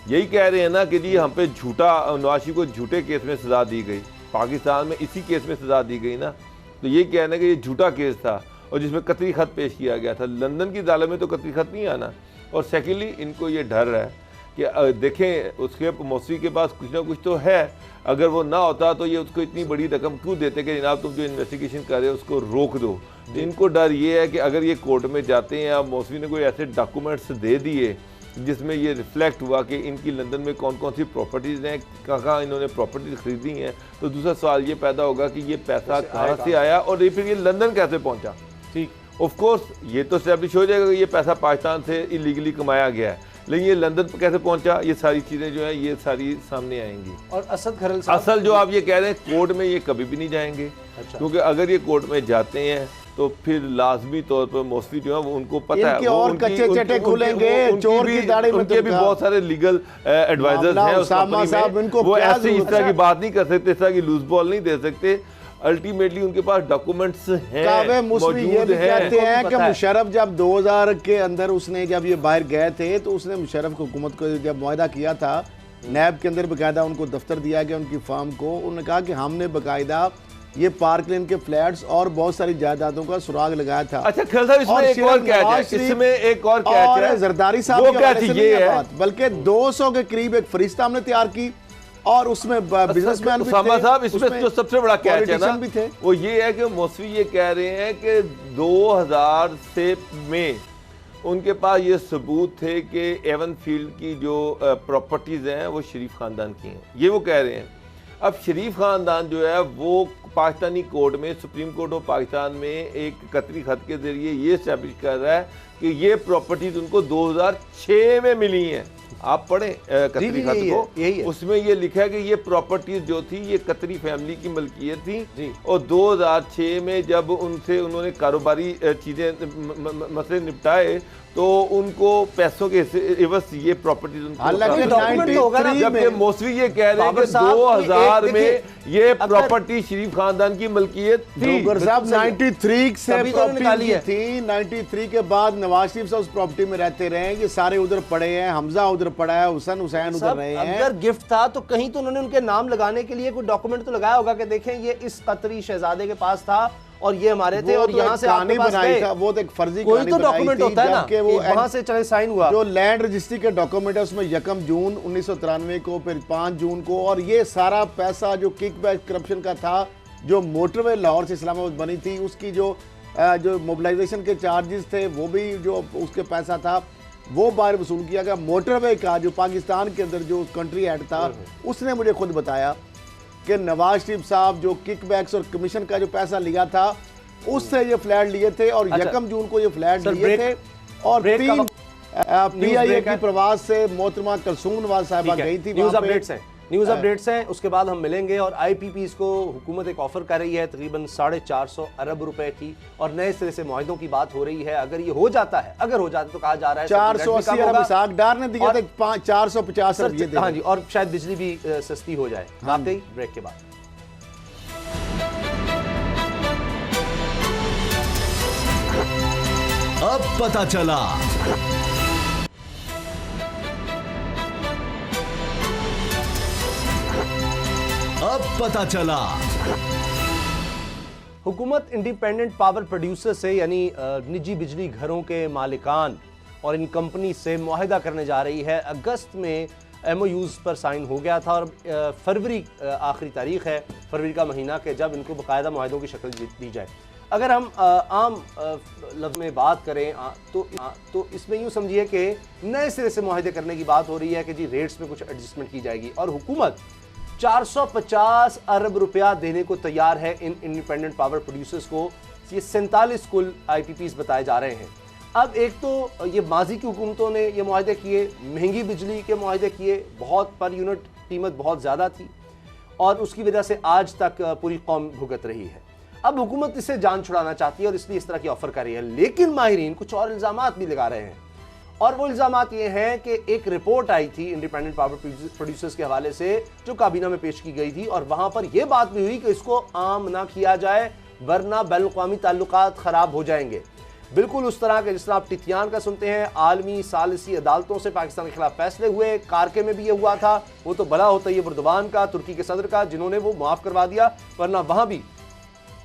यही कह रहे हैं ना कि जी हम पे झूठा, नवाज शरीफ को झूठे केस में सज़ा दी गई, पाकिस्तान में इसी केस में सज़ा दी गई ना, तो ये कहना कि ये झूठा केस था और जिसमें कतरी ख़त पेश किया गया था। लंदन की अदालत में तो कतरी ख़त नहीं आना। और सेकेंडली इनको ये डर है कि देखें उसके मौसवी के पास कुछ ना कुछ तो है, अगर वो ना होता तो ये उसको इतनी बड़ी रकम क्यों देते कि जनाब तुम जो इन्वेस्टिगेशन कर रहे हो उसको रोक दो। तो इनको डर ये है कि अगर ये कोर्ट में जाते हैं, अब मौसवी ने कोई ऐसे डॉक्यूमेंट्स दे दिए जिसमें ये रिफ्लेक्ट हुआ कि इनकी लंदन में कौन कौन सी प्रॉपर्टीज़ हैं, कहाँ इन्होंने प्रॉपर्टीज खरीदी हैं, तो दूसरा सवाल ये पैदा होगा कि ये पैसा कहाँ से आया और ये फिर ये लंदन कैसे पहुँचा। ठीक ऑफ कोर्स ये तो स्टैब्लिश हो जाएगा कि ये पैसा पाकिस्तान से इलीगली कमाया गया है, लेकिन ये लंदन पर कैसे पहुंचा, ये सारी चीज़ें जो है ये सारी सामने आएंगी। और असद खरल साहब, असल जो आप ये कह रहे हैं कोर्ट में ये कभी भी नहीं जाएंगे। अच्छा। क्योंकि अगर ये कोर्ट में जाते हैं तो फिर लाजमी तौर पर मौसवी जो है वो उनको पता है, इनके और कच्चे चटे खुलेंगे, चोर की दाढ़ी में उनके भी बहुत सारे लीगल एडवाइजर्स हैं उस कंपनी में, वो ऐसे इस तरह की बात नहीं कर सकते, इस तरह की लूज बॉल नहीं दे सकते। अल्टीमेटली उनके पास डॉक्यूमेंट्स हैं, मौजूद ये भी कहते हैं कि मुशर्रफ जब 2000 के अंदर उसने जब ये बाहर गए थे तो उसने मुशर्रफ हुकूमत को जब मुआहदा किया था, नैब के अंदर बाकायदा उनको दफ्तर दिया गया उनकी फार्म को, उन्होंने कहा कि हमने बाकायदा ये पार्क लेन के फ्लैट्स और बहुत सारी जायदादों का सुराग लगाया था। अच्छा खैर साहब, इसमें एक और कैच है, इसमें एक और कैच है, जरदारी साहब की कैच ये है, बल्कि 200 के करीब एक फरिश्ता हमने तैयार की और उसमें बिजनेसमैन भी थे, साहब इसमें जो सबसे बड़ा कैच है ना भी थे। वो ये है कि मौसवी ये कह रहे हैं कि 2000 से में उनके पास ये सबूत थे कि एवन फील्ड की जो प्रॉपर्टीज हैं वो शरीफ खानदान की हैं, ये वो कह रहे हैं। अब शरीफ खानदान जो है वो पाकिस्तानी कोर्ट में, सुप्रीम कोर्ट ऑफ पाकिस्तान में एक कतरी खत के जरिए ये स्टैब्लिश कर रहा है कि ये प्रॉपर्टीज उनको 2006 में मिली हैं। आप पढ़ें कतरी खत को, यही है। उसमें ये लिखा है कि ये प्रॉपर्टीज जो थी ये कतरी फैमिली की मलकियत थी और 2006 में जब उनसे उन्होंने कारोबारी चीजें मसले निपटाए तो उनको पैसों के एवज ये प्रॉपर्टीज उनको, जबकि मौसवी ये कह रहे हैं कि 2000 में ये प्रॉपर्टी शरीफ खानदान की मलकियत थी। 93 से निकाली थी, 93 के बाद नवाज शरीफ साहब उस प्रॉपर्टी में रहते रहे, ये सारे उधर पड़े हैं, हमजा उधर पड़ा है, हुसैन उधर रहे हैं। अगर गिफ्ट था तो कहीं तो उन्होंने उनके नाम लगाने के लिए कोई डॉक्यूमेंट तो लगाया होगा कि देखें ये इस कतरी शहजादे के पास था और ये हमारे थे और यहाँ से आपके पास गए। वो तो एक फर्जी कोई तो डॉक्यूमेंट होता है ना कि वो वहां से चले साइन हुआ। जो लैंड रजिस्ट्री के डॉक्यूमेंट है उसमें 1 जून 1993 को, फिर 5 जून को, और ये सारा पैसा जो किकबैक करप्शन का था, जो मोटरवे लाहौर से इस्लामाबाद बनी थी उसकी जो मोबिलाइजेशन के चार्जेस थे वो भी जो उसके पैसा था वो बाहर वसूल किया गया। मोटरवे का जो पाकिस्तान के अंदर जो कंट्री एक्ट था उसने मुझे खुद बताया कि नवाज शरीफ साहब जो किकबैक्स और कमीशन का जो पैसा लिया था उससे ये फ्लैट लिए थे और 1 जून को ये फ्लैट लिए थे। और 3 PIA की प्रवास से मोहतरमा कुलसूम नवाज साहिबा गई थी। न्यूज़ अपडेट्स हैं, उसके बाद हम मिलेंगे। और IPPs को हुकूमत एक ऑफर कर रही है तकरीबन 450 अरब रुपए की, और नए सिरे से मुआहदों की बात हो रही है। अगर ये हो जाता है, तो कहा जा रहा है 480 अरब इसाक डार ने दिए थे, 450 अरब ये दे। हाँ जी, और शायद बिजली भी सस्ती हो जाए। वाकई ब्रेक के बाद अब पता चला। अब पता चला। हुकूमत इंडिपेंडेंट पावर प्रोड्यूसर से यानी निजी बिजली घरों के मालिकान और इन कंपनी से मुआहदा करने जा रही है। अगस्त में MOUs पर साइन हो गया था और फरवरी आखिरी तारीख है, फरवरी का महीना, के जब इनको बाकायदा मुआहदों की शक्ल दी जाए। अगर हम आम लफ्ज़ में बात करें तो इसमें यूँ समझिए कि नए सिरे से मुआहदे करने की बात हो रही है कि जी रेट्स में कुछ एडजस्टमेंट की जाएगी और हुकूमत 450 अरब रुपया देने को तैयार है इन इंडिपेंडेंट पावर प्रोड्यूसर्स को। ये 47 कुल IPPs बताए जा रहे हैं। अब एक तो ये माजी की हुकूमतों ने ये मुआहदे किए, महंगी बिजली के मुआहदे किए, बहुत पर यूनिट कीमत बहुत ज़्यादा थी और उसकी वजह से आज तक पूरी कौम भुगत रही है। अब हुकूमत इससे जान छुड़ाना चाहती है और इसलिए इस तरह की ऑफर कर रही है। लेकिन माहिरीन कुछ और इल्ज़ामात भी लगा रहे हैं और वो इल्ज़ामात ये हैं कि एक रिपोर्ट आई थी इंडिपेंडेंट पावर प्रोड्यूसर्स के हवाले से जो काबीना में पेश की गई थी और वहां पर यह बात भी हुई कि इसको आम ना किया जाए वरना बैनुल-अक़वामी ताल्लुकात खराब हो जाएंगे। बिल्कुल उस तरह के जिस तरह आप टिथियान का सुनते हैं, आलमी सालिसी अदालतों से पाकिस्तान के खिलाफ फैसले हुए। कारके में भी ये हुआ था, वो तो भला होता है एर्दोगान का, तुर्की के सदर का, जिन्होंने वो माफ़ करवा दिया, वरना वहाँ भी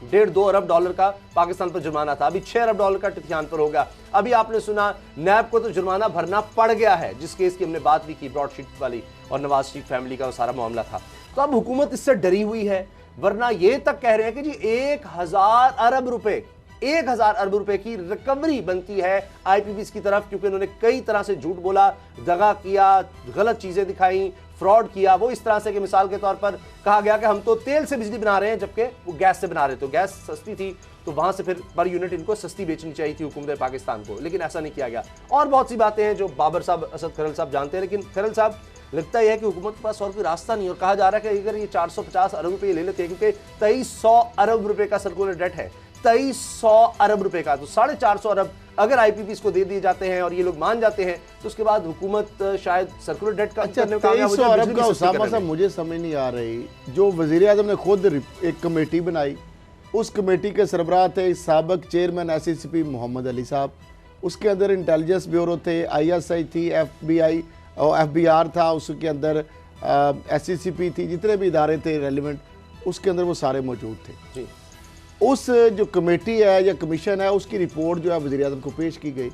1.5-2 अरब डॉलर का पाकिस्तान पर जुर्माना था, अभी 6 अरब डॉलर का टिथियान पर होगा। अभी आपने सुना नैब को तो जुर्माना भरना पड़ गया है, जिस केस की हमने बात भी की, ब्रॉडशीट वाली, और नवाज शरीफ फैमिली का वो सारा मामला था। तो अब हुकूमत इससे डरी हुई है, वरना ये तक कह रहे हैं कि जी 1000 अरब रुपए 1000 अरब रुपए की रिकवरी बनती है आईपीपीस की तरफ, क्योंकि उन्होंने कई तरह से झूठ बोला, दगा किया, गलत चीजें दिखाई, फ्रॉड किया। वो इस तरह से कि मिसाल के तौर पर कहा गया कि हम तो तेल से बिजली बना रहे हैं, जबकि वो गैस से बना रहे थे, तो गैस सस्ती थी, तो वहां से फिर पर यूनिट इनको सस्ती बेचनी चाहिए थी हुकूमत पाकिस्तान को, लेकिन ऐसा नहीं किया गया। और बहुत सी बातें हैं जो बाबर साहब, असद खरल साहब जानते हैं, लेकिन खरल साहब लगता है कि हुकूमत के पास और कोई रास्ता नहीं, और कहा जा रहा है कि अगर ये 450 अरब रुपए ले लेते हैं, क्योंकि 2300 अरब रुपए का सर्कुलर डेट है, 2300 अरब रुपए का, तो 450 अरब अगर आईपीपीस को दे दिए जाते हैं और ये लोग मान जाते हैं, तो उसके बाद हुकूमत शायद सर्कुलर डेट का अच्छा 2300 अरब का उसामा साहब मुझे समझ नहीं आ रही। जो वजीर आजम ने खुद एक कमेटी बनाई, उस कमेटी के सरबराह थे साबिक चेयरमैन SCCP मोहम्मद अली साहब, उसके अंदर इंटेलिजेंस ब्यूरो थे, ISI थी, FBI और FBR था, उसके अंदर SCCP थी, जितने भी इदारे थे रेलिवेंट, उसके अंदर वो सारे मौजूद थे जी। उस जो कमेटी है या कमीशन है, उसकी रिपोर्ट जो है वज़ीर आज़म को पेश की गई।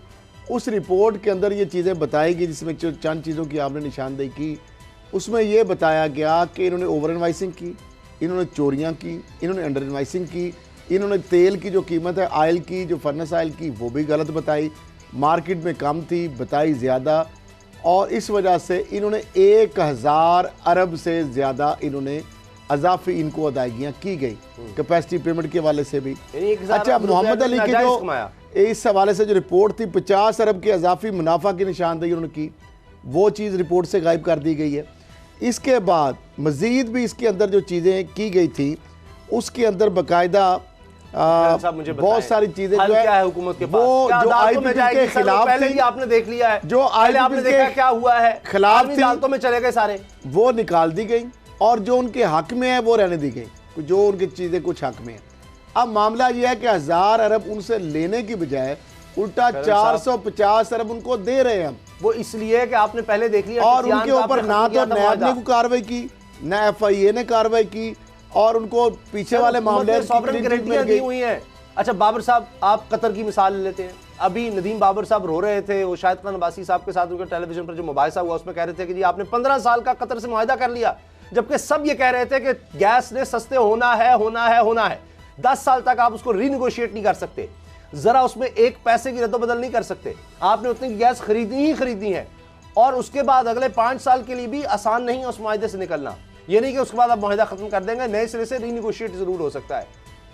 उस रिपोर्ट के अंदर ये चीज़ें बताई गई, जिसमें जो चंद चीज़ों की आपने निशानदेही की, उसमें यह बताया गया कि इन्होंने ओवर इनवाइसिंग की, इन्होंने चोरियां की, इन्होंने अंडर इनवाइसिंग की, इन्होंने तेल की जो कीमत है आयल की, जो फर्नेस आयल की, वो भी गलत बताई, मार्केट में कम थी, बताई ज़्यादा, और इस वजह से इन्होंने 1000 अरब से ज़्यादा इन्होंने अजाफी इनको अदायगियाँ की गई कैपेसिटी पेमेंट के हवाले से भी। अच्छा, मोहम्मद अली के जो इस हवाले से जो रिपोर्ट थी 50 अरब के अजाफी मुनाफा की निशानदेही उन्होंने की, वो चीज़ रिपोर्ट से गायब कर दी गई है। इसके बाद मज़ीद भी इसके अंदर जो चीज़ें की गई थी, उसके अंदर बाकायदा बहुत सारी चीजें जो है हुकूमत के पास, वो जो आईपीपीएस के खिलाफ थी, आपने देख लिया है, जो आपने देखा क्या हुआ है, खिलाफ थी, अदालतों में चले गए सारे, वो निकाल दी गई, और जो उनके हक में है वो रहने दी गई, जो उनकी चीजें कुछ हक में है। अब मामला यह है कि 1000 अरब उनसे लेने की बजाय उल्टा 450 अरब उनको दे रहे हैं हम। वो इसलिए कि आपने पहले देख लिया, और उनके ऊपर ना तो नैब ने कार्रवाई की, ना FIA ने कार्रवाई की, और उनको पीछे वाले मामले दी हुई हैं। अच्छा बाबर साहब, आप कतर की मिसाल ले लेते हैं, अभी नदीम बाबर साहब रो रहे थे, वो शाहिद खान अब्बासी साहब के साथ उनके टेलीविजन पर जो मुबाहिसा हुआ, उसमें कह रहे थे कि जी आपने 15 साल का कतर से मुआहिदा कर लिया, जबकि सब ये कह रहे थे कि गैस ने सस्ते होना है। 10 साल तक आप उसको रीनिगोशिएट नहीं कर सकते, जरा उसमें एक पैसे की रद्दोबदल नहीं कर सकते, आपने उतनी गैस खरीदनी है, और उसके बाद अगले 5 साल के लिए भी आसान नहीं है उस मुआहिदे से निकलना। ये नहीं कि उसके बाद आप मुआहिदा खत्म कर देंगे, नए सिरे से रीनिगोशिएट जरूर हो सकता है।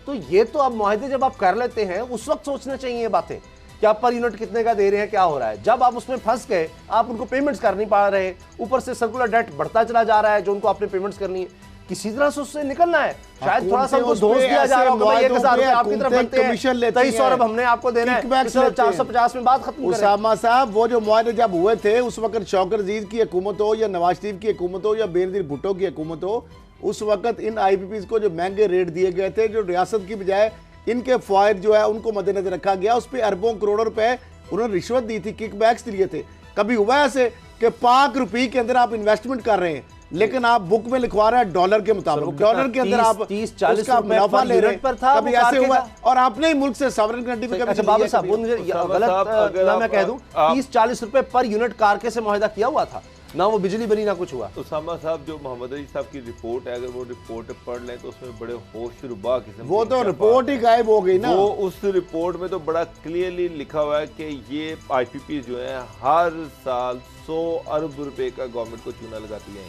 तो ये तो अब मुआहिदे जब आप कर लेते हैं, उस वक्त सोचना चाहिए बातें कि आप पर यूनिट कितने का दे रहे हैं, क्या हो रहा है। जब आप उसमें फंस गए, आप उनको पेमेंट्स कर नहीं पा रहे, ऊपर से सर्कुलर डेट बढ़ता चला जा रहा है, जो उनको आपने पेमेंट्स करनी है, किसी तरह से उससे निकलना है। शायद थोड़ा सा उनको दोष दिया जा रहा होगा, 1000 रुपए आपकी तरफ बनते हैं, 2300 अरब हमने आपको देना है, 450 में बात खत्म करें। उसामा साहब, वो जो मुआहदे जब हुए थे, उस वक्त शौकत अजीज की हुकूमत हो या नवाज शरीफ की हुकूमत हो या बेनजीर भुट्टो की हुकूमत हो, उस वक्त इन IPPs को जो महंगे रेट दिए गए थे, जो रियासत की बजाय इनके फायद जो है उनको मद्देनजर रखा गया, उस पर अरबों करोड़ों रुपए उन्होंने रिश्वत दी थी, किकबैक्स दिए थे। कभी हुआ ऐसे कि पाक रुपये के अंदर आप इन्वेस्टमेंट कर रहे हैं, लेकिन आप बुक में लिखवा रहे हैं डॉलर के मुताबिक, डॉलर के अंदर आप 30-40 मुनाफा ले रहे हैं, कभी ऐसे हुआ, और आपने ही मुल्क से सॉवरेन कंट्री में कभी। अच्छा बाबर साहब, वो मुझे गलत मैं कह दूं, 30-40 रुपए पर यूनिट कारके से मुआहिदा किया हुआ था, ना वो बिजली बनी ना कुछ हुआ। उसामा साहब, जो मोहम्मद अली साहब की रिपोर्ट है, अगर वो रिपोर्ट पढ़ लें तो उसमें बड़े होशरुबा किस्म, वो तो रिपोर्ट ही गायब हो गई ना। वो उस रिपोर्ट में तो बड़ा क्लियरली लिखा हुआ है कि ये IPPs जो है हर साल 100 अरब रुपए का गवर्नमेंट को चूना लगाती है।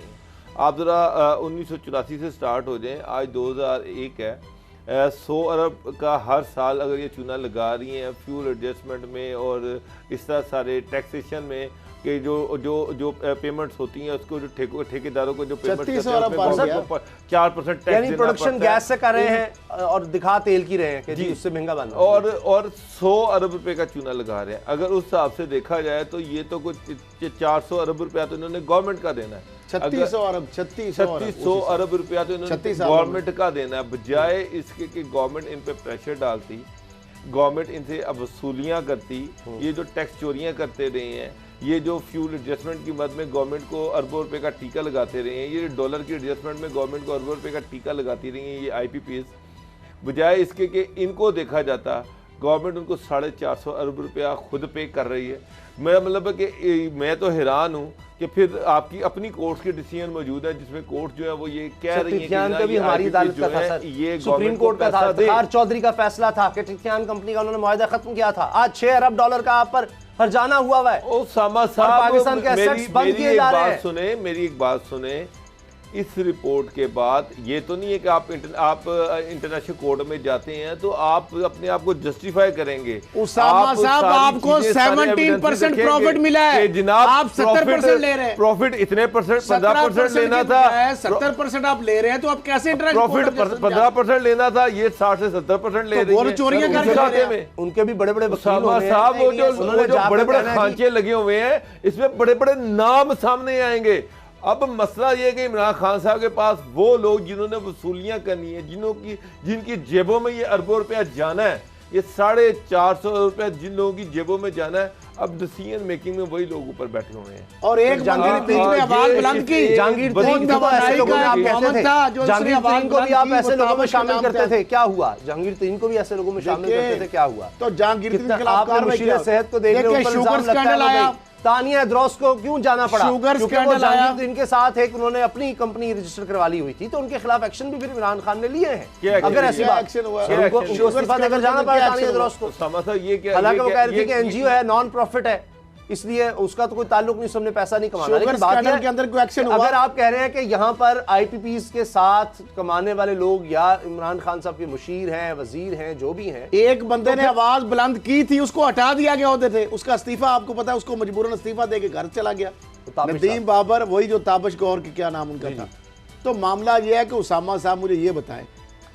आप ज़रा 1984 से स्टार्ट हो जाएं, आज 2001 है, 100 अरब का हर साल अगर ये चूना लगा रही हैं फ्यूल एडजस्टमेंट में और इस तरह सारे टैक्सेशन में, कि जो पेमेंट्स होती हैं उसको जो ठेकेदारों को जो पेमेंट 4% टैक्स, यानी प्रोडक्शन गैस से कर रहे हैं और दिखा तेल की रहे हैं कि जी उससे महंगा बन रहा है, और 100 अरब रुपए का चूना लगा रहे हैं। अगर उस हिसाब से देखा जाए तो ये तो कुछ 400 अरब रुपया तो इन्होंने गवर्नमेंट का देना है, 3600 अरब रुपया तो इन्होंने गवर्नमेंट का देना है, बजाय इसके कि गवर्नमेंट इन पे प्रेशर डालती, गवर्नमेंट इनसे अब वसूलियाँ करती, ये जो टैक्स चोरियाँ करते रहे हैं, ये जो फ्यूल एडजस्टमेंट की मद में गवर्नमेंट को अरबों रुपए का टीका लगाते रहे हैं, ये डॉलर की एडजस्टमेंट में गवर्नमेंट को अरबों रुपए का टीका लगाती रही हैं ये IPPs, बजाय इसके कि इनको देखा जाता, गवर्नमेंट उनको 450 अरब रुपया खुद पे कर रही है। मेरा मतलब है कि मैं तो हैरान हूँ कि फिर आपकी अपनी कोर्ट की डिसीजन मौजूद है जिसमें कोर्ट जो है वो ये कह रही है टिथियान भी हमारी अदालत का था सर, ये सुप्रीम कोर्ट का था, इफ्तिखार चौधरी का फैसला था कि टिथियान कंपनी का उन्होंने मुआहदा खत्म किया था। आज $6 अरब का आप पर हर्जाना हुआ हुआ है। उसामा साहब, पाकिस्तान के एसेट्स बंद किए जा रहे हैं। मेरी एक बात सुने, इस रिपोर्ट के बाद ये तो नहीं है कि आप इंटरनेशनल कोर्ट में जाते हैं तो आप अपने आप को जस्टिफाई करेंगे। उसामा साहब, आपको 17% प्रॉफिट मिला है, जनाब आप 70% ले रहे हैं। प्रॉफिट इतने परसेंट 15% लेना था, 70% आप ले रहे हैं तो आप कैसे प्रॉफिट 15% लेना था, ये 60 से 70% ले रहे हैं। चोरियां कर रहे हैं। उनके भी बड़े बड़े उसामा साहब, वो जो बड़े बड़े खांचे लगे हुए हैं इसमें बड़े बड़े नाम सामने आएंगे। अब मसला ये है कि इमरान खान साहब के पास वो लोग जिन्होंने वसूलियां करनी है, जिनकी जेबों में ये अरबों रुपया जाना है, ये 450 रुपया जिन लोगों की जेबों में जाना है, अब डिसीजन मेकिंग में वही लोग ऊपर बैठे हुए हैं। और एक जहांगीर तीन में आवाज बुलंद की, जहांगीर तीन को ऐसे लोगों में आप कहते थे, जहांगीर तीन को भी आप ऐसे लोगों में शामिल करते थे, क्या हुआ? जहांगीर तीन को भी ऐसे लोगों में शामिल करते थे, क्या हुआ? तो जहांगीर तीन के खिलाफ कार्रवाई की सेहत को देख रहे हैं, शुगर स्कैंडल आया, तानिया द्रोस को क्यों जाना पड़ा? शुगर क्योंकि वो जहांगीर इनके साथ है कि उन्होंने अपनी कंपनी रजिस्टर करवा ली हुई थी, तो उनके खिलाफ एक्शन भी फिर इमरान खान ने लिए हैं। अगर ऐसी बात एक्शन हुआ, उनको इस्तीफा देकर जाना पड़ा तानिया द्रोस को। हालांकि वो कह रहे थे कि एनजीओ है, नॉन प्रॉफिट है, इसलिए उसका तो कोई ताल्लुक नहीं, सबने पैसा नहीं कमाना। लेकिन बात है के अंदर कोई एक्शन हुआ? अगर आप कह रहे हैं कि यहाँ पर आईपीपीज के साथ कमाने वाले लोग या इमरान खान साहब के मुशीर हैं, वजीर हैं, जो भी हैं, एक बंदे ने आवाज बुलंद की थी, उसको हटा दिया गया होते थे, उसका इस्तीफा आपको पता है, उसको मजबूरन इस्तीफा देके घर चला गया। नदीम बाबर, वही जो ताबिश गौर की क्या नाम उनका था। तो मामला यह है कि उसामा साहब मुझे ये बताएं,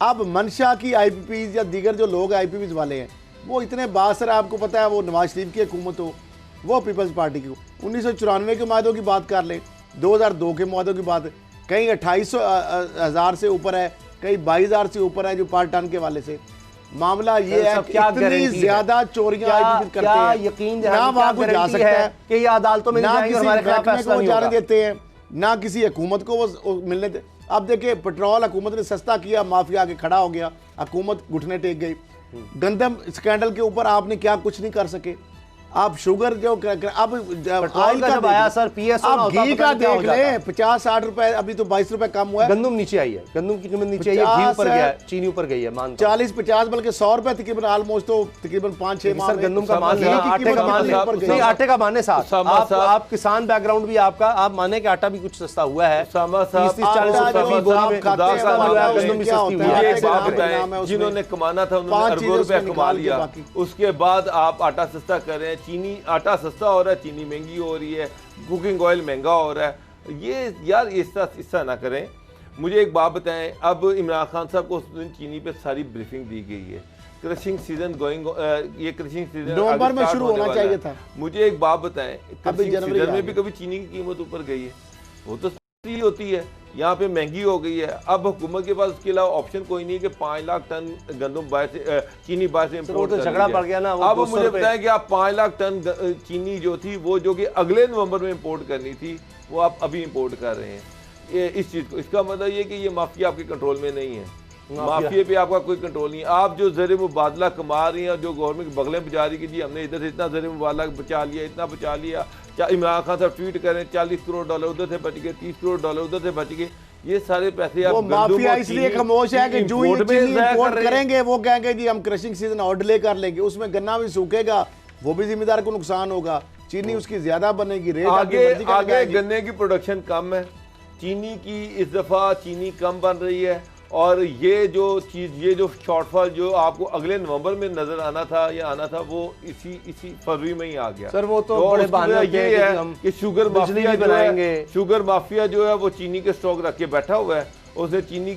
अब मंशा की आईपीपीज या दीगर जो लोग आईपीपीज वाले हैं वो इतने बासर, आपको पता है वो नवाज शरीफ की हुकूमत हो, वो पीपल्स पार्टी की 1994 के मादों की बात कर लें, 2002 के मादों की बात, कहीं 28,000 से ऊपर है, कहीं 22,000 से ऊपर है जो पर टन के वाले से। मामला ये है कि इतनी ज्यादा चोरियां करते हैं, यकीन ना वहां को जा सकता है कि ये अदालतों में ना किसी महकमे को जाने देते हैं, ना किसी हुकूमत को वो मिलने दे। अब देखिए पेट्रोल हुकूमत ने सस्ता किया, माफिया आगे खड़ा हो गया, हुकूमत घुटने टेक गई। गंदम स्कैंडल के ऊपर आपने क्या कुछ नहीं कर सके। आप शुगर जो अब ऑयल का जब आया सर, पीएसओ आप घी का देख ले, 50-60 रुपए, अभी तो 22 रुपए कम हुआ है। गंदम नीचे आई है, गंदम की कीमत नीचे आई है, घी ऊपर गया है, चीनी ऊपर गई है, मान 40-50 बल्कि 100 रुपए तकरीबन, ऑलमोस्ट तो तकरीबन 5-6 माह। सर गंदम का मान, आटे का मान नहीं, आटे का माने साथ आप किसान बैकग्राउंड भी आपका, आप माने कि आटा भी कुछ सस्ता हुआ है, 30-40 रुपए, जिन्होंने कमाना था उन्होंने अरबों रुपया कमा लिया। उसके बाद आप आटा सस्ता कर रहे हैं, चीनी, आटा सस्ता हो रहा है, चीनी महंगी हो रही है, कुकिंग ऑयल महंगा हो रहा है। ये यार ऐसा ना करें। मुझे एक बात बताएं, अब इमरान खान साहब को उस दिन चीनी पे सारी ब्रीफिंग दी गई है, क्रशिंग सीजन गोइंग, ये क्रशिंग सीजन नवंबर में शुरू होना चाहिए था। मुझे एक बात बताएं, क्रशिंग सीजन में भी कभी चीनी की कीमत ऊपर गई है? वो तो होती है, यहाँ पे महंगी हो गई है। अब हुकूमत के पास उसके अलावा ऑप्शन कोई नहीं कि 5 लाख टन गंदम बाहर से चीनी बाहर से इम्पोर्ट तो झगड़ा पड़ गया ना। अब मुझे बताएं कि आप 5 लाख टन चीनी जो थी वो जो कि अगले नवंबर में इम्पोर्ट करनी थी वो आप अभी इम्पोर्ट कर रहे हैं। ये इस चीज़ को, इसका मतलब ये कि ये माफिया आपके कंट्रोल में नहीं है, माफिया पे आपका कोई कंट्रोल नहीं है। आप जो ज़र मुबादला कमा रही हैं, जो गवर्नमेंट बगलें बचा रही कि जी हमने इधर से इतना ज़र मुबादला बचा लिया, इतना बचा लिया, इमरान खान साहब ट्वीट करें $40 करोड़ उधर से बच गए, $30 करोड़ उधर से बच गए, ये सारे पैसे आप माफिया इसलिए खामोश है कि जो इम्पोर्ट करेंगे वो कहेंगे जी हम क्रशिंग सीजन और डिले कर लेंगे, उसमें गन्ना भी सूखेगा, वो भी जिम्मेदार को नुकसान होगा, चीनी उसकी ज्यादा बनेगी, रेट आगे गन्ने की प्रोडक्शन कम है, चीनी की इस दफा चीनी कम बन रही है, और ये जो चीज़, ये जो शॉर्टफॉल जो आपको अगले नवंबर में नजर आना था या आना था वो इसी फरवरी में ही आ गया। सर वो तो बड़े बहाने ये है कि शुगर माफिया जो है वो चीनी के स्टॉक रख के बैठा हुआ है, उसने चीनी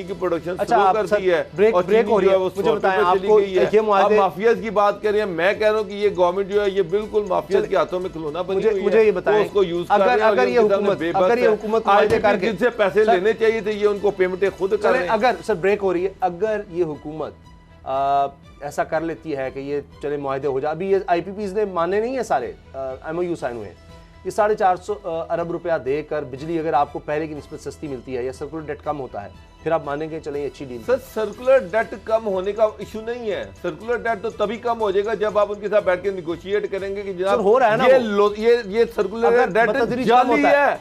की प्रोडक्शन शुरू कर दी है, ब्रेक हो रही है। मुझे बताएं आपको ये मुआहदे, माफियाज की बात कर रहे हैं, मैं कह रहा हूँ कि ये गवर्नमेंट जो है ये बिल्कुल माफियाज के हाथों में खिलौना बनी हुई है। मुझे ये बताएं, उसको यूज अगर ये हुकूमत मुआहदे करके जिनसे पैसे लेने चाहिए थे ये उनको पेमेंटें खुद कर रहे हैं। अगर सर ब्रेक हो रही है, अगर ये हुकूमत ऐसा कर लेती है कि ये चले मुआहदे हो जाए, अभी ये आईपीपीज ने माने नहीं है, सारे एमओयू साइन हुए हैं, ये 450 अरब रुपया देकर बिजली अगर आपको पहले की निस्बत सस्ती मिलती है या सर्कुलर डेट कम होता है फिर आप मानेंगे चलें ये अच्छी डील। सर सर्कुलर डेट कम होने का इशू नहीं है। सर्कुलर डेट तो तभी कम हो जाएगा जब आप उनके साथ बैठ के निगोशिएट करेंगे कि जनाब हो रहा है ना ये सर्कुलर डेट जाली है,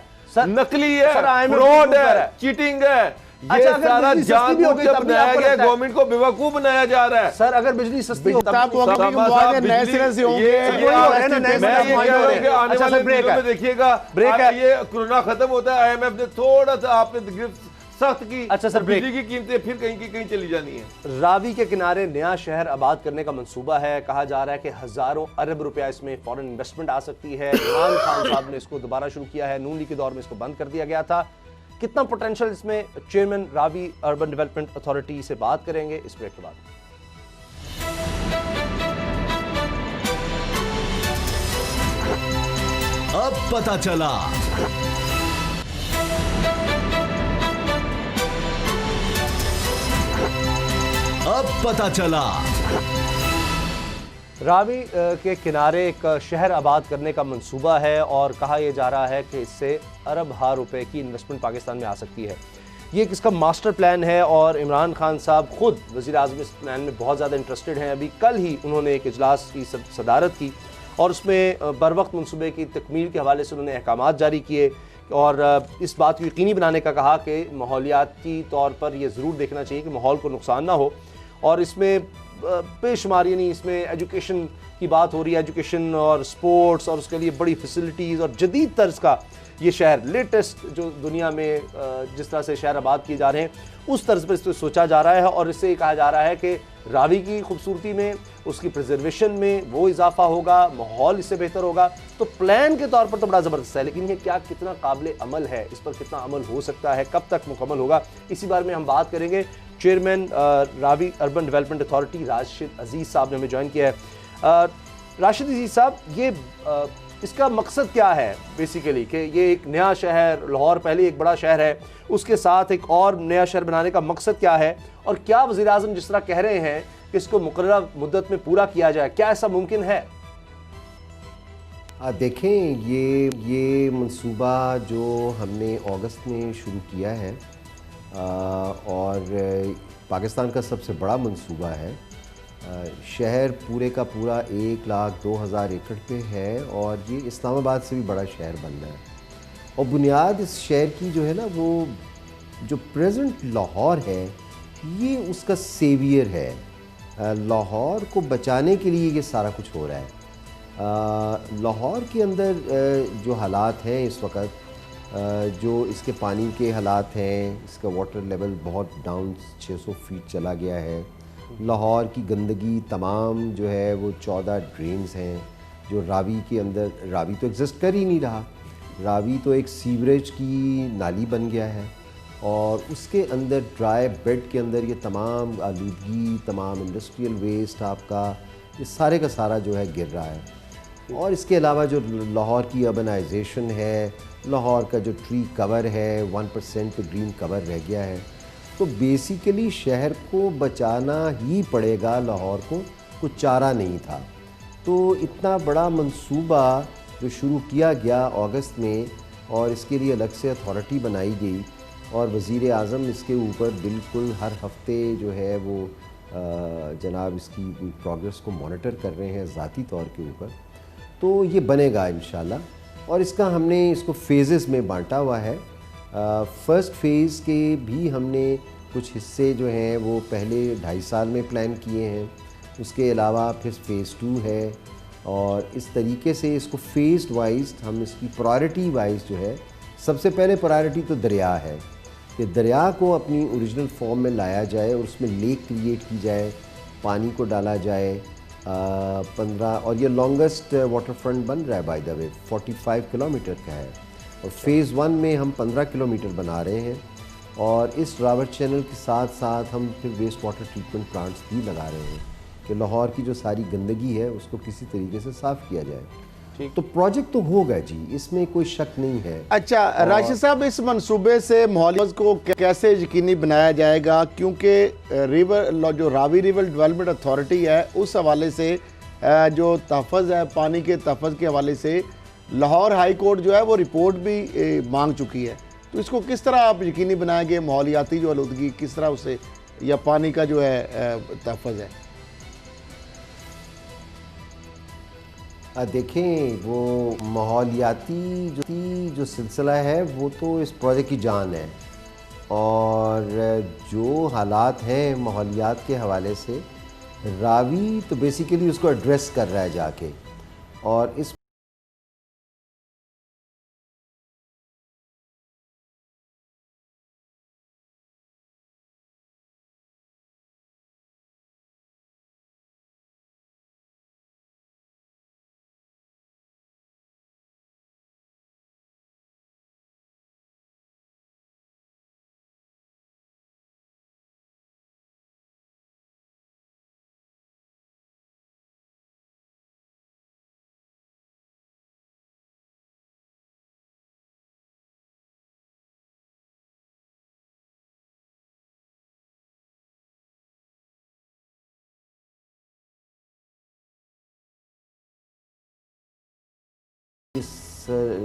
नकली है, फ्रॉड है, चीटिंग है, ये सारा जानबूझकर बनाया गया, गवर्नमेंट को बेवकूफ बनाया जा रहा है। सर अगर बिजली सस्ती हो नए सिरे से होंगे, आने वाले दिनों में देखिएगा ब्रेक है, ये कोरोना खत्म होता है, IMF ने थोड़ा सा आपने सख्त की। अच्छा सर, बिजली की कीमतें फिर कहीं की कहीं चली जानी है। रावी के किनारे नया शहर आबाद करने का मंसूबा है। कहा जा रहा है कि हजारों अरब रुपया इसमें फॉरेन इन्वेस्टमेंट आ सकती है। इमरान खान साहब ने इसको दोबारा शुरू किया है, नून लीग के दौर में इसको बंद कर दिया गया था। कितना पोटेंशियल इसमें, chairman Ravi urban development authority से बात करेंगे इस ब्रेक के बाद। अब पता चला। अब पता चला। रावी के किनारे एक शहर आबाद करने का मंसूबा है और कहा यह जा रहा है कि इससे अरब हार रुपए की इन्वेस्टमेंट पाकिस्तान में आ सकती है। ये किसका मास्टर प्लान है और इमरान खान साहब खुद वज़ीर आज़म इस प्लान में बहुत ज़्यादा इंटरेस्टेड हैं। अभी कल ही उन्होंने एक इजलास की सदारत की और उसमें बरवक्त मंसूबे की तकमील के हवाले से उन्होंने अहकामात जारी किए और इस बात को यकीनी बनाने का कहा कि माहौलियाती तौर पर यह ज़रूर देखना चाहिए कि माहौल को नुकसान ना हो। और इसमें बेशुमार यानी इसमें एजुकेशन की बात हो रही है, एजुकेशन और स्पोर्ट्स और उसके लिए बड़ी फैसिलिटीज़ और जदीद तर्ज का ये शहर, लेटेस्ट जो दुनिया में जिस तरह से शहर आबाद किए जा रहे हैं उस तर्ज पर इसको सोचा जा रहा है। और इससे कहा जा रहा है कि रावी की खूबसूरती में, उसकी प्रिजर्वेशन में वो इजाफा होगा, माहौल इससे बेहतर होगा। तो प्लान के तौर पर तो बड़ा ज़बरदस्त है, लेकिन ये क्या कितना काबिल अमल है, इस पर कितना अमल हो सकता है, कब तक मुकम्मल होगा, इसी बारे में हम बात करेंगे। Chairman Ravi urban development authority Rashid Aziz sahab ने हमें ज्वाइन किया है। राशिद अजीज़ साहब, ये इसका मकसद क्या है बेसिकली कि ये एक नया शहर, लाहौर पहले एक बड़ा शहर है, उसके साथ एक और नया शहर बनाने का मकसद क्या है और क्या वज़ीर आज़म जिस तरह कह रहे हैं कि इसको मुकर्ररा मुद्दत में पूरा किया जाए, क्या ऐसा मुमकिन है? देखें, ये मंसूबा जो हमने अगस्त में शुरू किया है और पाकिस्तान का सबसे बड़ा मंसूबा है। शहर पूरे का पूरा 1,02,000 एकड़ पे है और ये इस्लामाबाद से भी बड़ा शहर बन रहा है। और बुनियाद इस शहर की जो है ना, वो जो प्रेजेंट लाहौर है ये उसका सेवियर है। लाहौर को बचाने के लिए ये सारा कुछ हो रहा है। लाहौर के अंदर जो हालात हैं इस वक्त, जो इसके पानी के हालात हैं, इसका वाटर लेवल बहुत डाउन 600 फीट चला गया है। लाहौर की गंदगी तमाम जो है वो 14 ड्रेन्स हैं जो रावी के अंदर, रावी तो एग्जिस्ट कर ही नहीं रहा, रावी तो एक सीवरेज की नाली बन गया है और उसके अंदर ड्राई बेड के अंदर ये तमाम आलूदगी, तमाम इंडस्ट्रियल वेस्ट आपका ये सारे का सारा जो है गिर रहा है। और इसके अलावा जो लाहौर की अर्बनाइजेशन है, लाहौर का जो ट्री कवर है 1% ग्रीन कवर रह गया है। तो बेसिकली शहर को बचाना ही पड़ेगा, लाहौर को कुछ चारा नहीं था। तो इतना बड़ा मंसूबा जो शुरू किया गया अगस्त में और इसके लिए अलग से अथॉरिटी बनाई गई और वज़ीर आज़म इसके ऊपर बिल्कुल हर हफ्ते जो है वो जनाब इसकी प्रोग्रेस को मॉनिटर कर रहे हैं ज़ाती तौर के ऊपर। तो ये बनेगा इंशाल्लाह और इसका हमने इसको फेजेस में बांटा हुआ है। फ़र्स्ट फ़ेज़ के भी हमने कुछ हिस्से जो हैं वो पहले 2.5 साल में प्लान किए हैं, उसके अलावा फिर फ़ेज़ 2 है और इस तरीके से इसको फ़ेज़ वाइज हम इसकी प्रायोरिटी वाइज जो है, सबसे पहले प्रायोरिटी तो दरिया है कि दरिया को अपनी ओरिजिनल फॉर्म में लाया जाए और उसमें लेक क्रिएट की जाए, पानी को डाला जाए। 15 और ये लॉन्गेस्ट वाटर फ्रंट बन रहा है बाय द वे, 45 किलोमीटर का है और फ़ेज़ 1 में हम 15 किलोमीटर बना रहे हैं और इस रावट चैनल के साथ साथ हम फिर वेस्ट वाटर ट्रीटमेंट प्लांट्स भी लगा रहे हैं कि लाहौर की जो सारी गंदगी है उसको किसी तरीके से साफ़ किया जाए। तो प्रोजेक्ट तो होगा जी, इसमें कोई शक नहीं है। अच्छा राशिद साहब, इस मंसूबे से माहौल को कैसे यकीनी बनाया जाएगा, क्योंकि रिवर जो रावी रिवर डेवलपमेंट अथॉरिटी है उस हवाले से जो तहफ़्फ़ुज़ है, पानी के तहफ़्फ़ुज़ के हवाले से लाहौर हाई कोर्ट जो है वो रिपोर्ट भी मांग चुकी है। तो इसको किस तरह आप यकीनी बनाएंगे, माहौलियाती जो आलूदगी किस तरह उससे, या पानी का जो है तहफ़्फ़ुज़ है? देखें, वो माहौलियाती जो सिलसिला है वो तो इस प्रोजेक्ट की जान है, और जो हालात हैं माहौलियात के हवाले से, रावी तो बेसिकली उसको एड्रेस कर रहा है जाके, और इस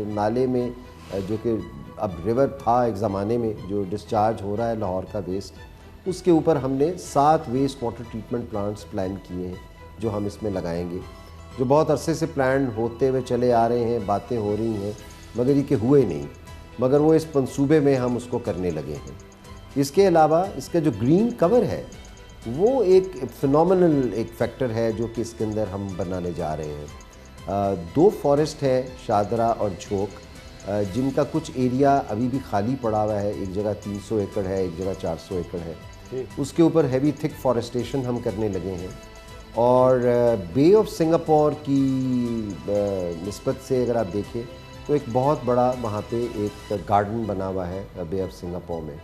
नाले में जो कि अब रिवर था एक ज़माने में, जो डिस्चार्ज हो रहा है लाहौर का वेस्ट, उसके ऊपर हमने 7 waste water treatment plants plan किए हैं जो हम इसमें लगाएंगे, जो बहुत अरसे से प्लान होते हुए चले आ रहे हैं, बातें हो रही हैं, मगर ये कि हुए नहीं, मगर वो इस मंसूबे में हम उसको करने लगे हैं। इसके अलावा इसका जो ग्रीन कवर है वो एक फिनोमिनल एक फैक्टर है जो कि इसके अंदर हम बनाने जा रहे हैं। 2 फॉरेस्ट है, शादरा और झोंक, जिनका कुछ एरिया अभी भी खाली पड़ा हुआ है। एक जगह 300 एकड़ है, एक जगह 400 एकड़ है। उसके ऊपर हैवी थिक फॉरेस्टेशन हम करने लगे हैं। और बे ऑफ सिंगापुर की निस्बत से अगर आप देखें तो एक बहुत बड़ा वहाँ पे एक गार्डन बना हुआ है बे ऑफ सिंगापुर में।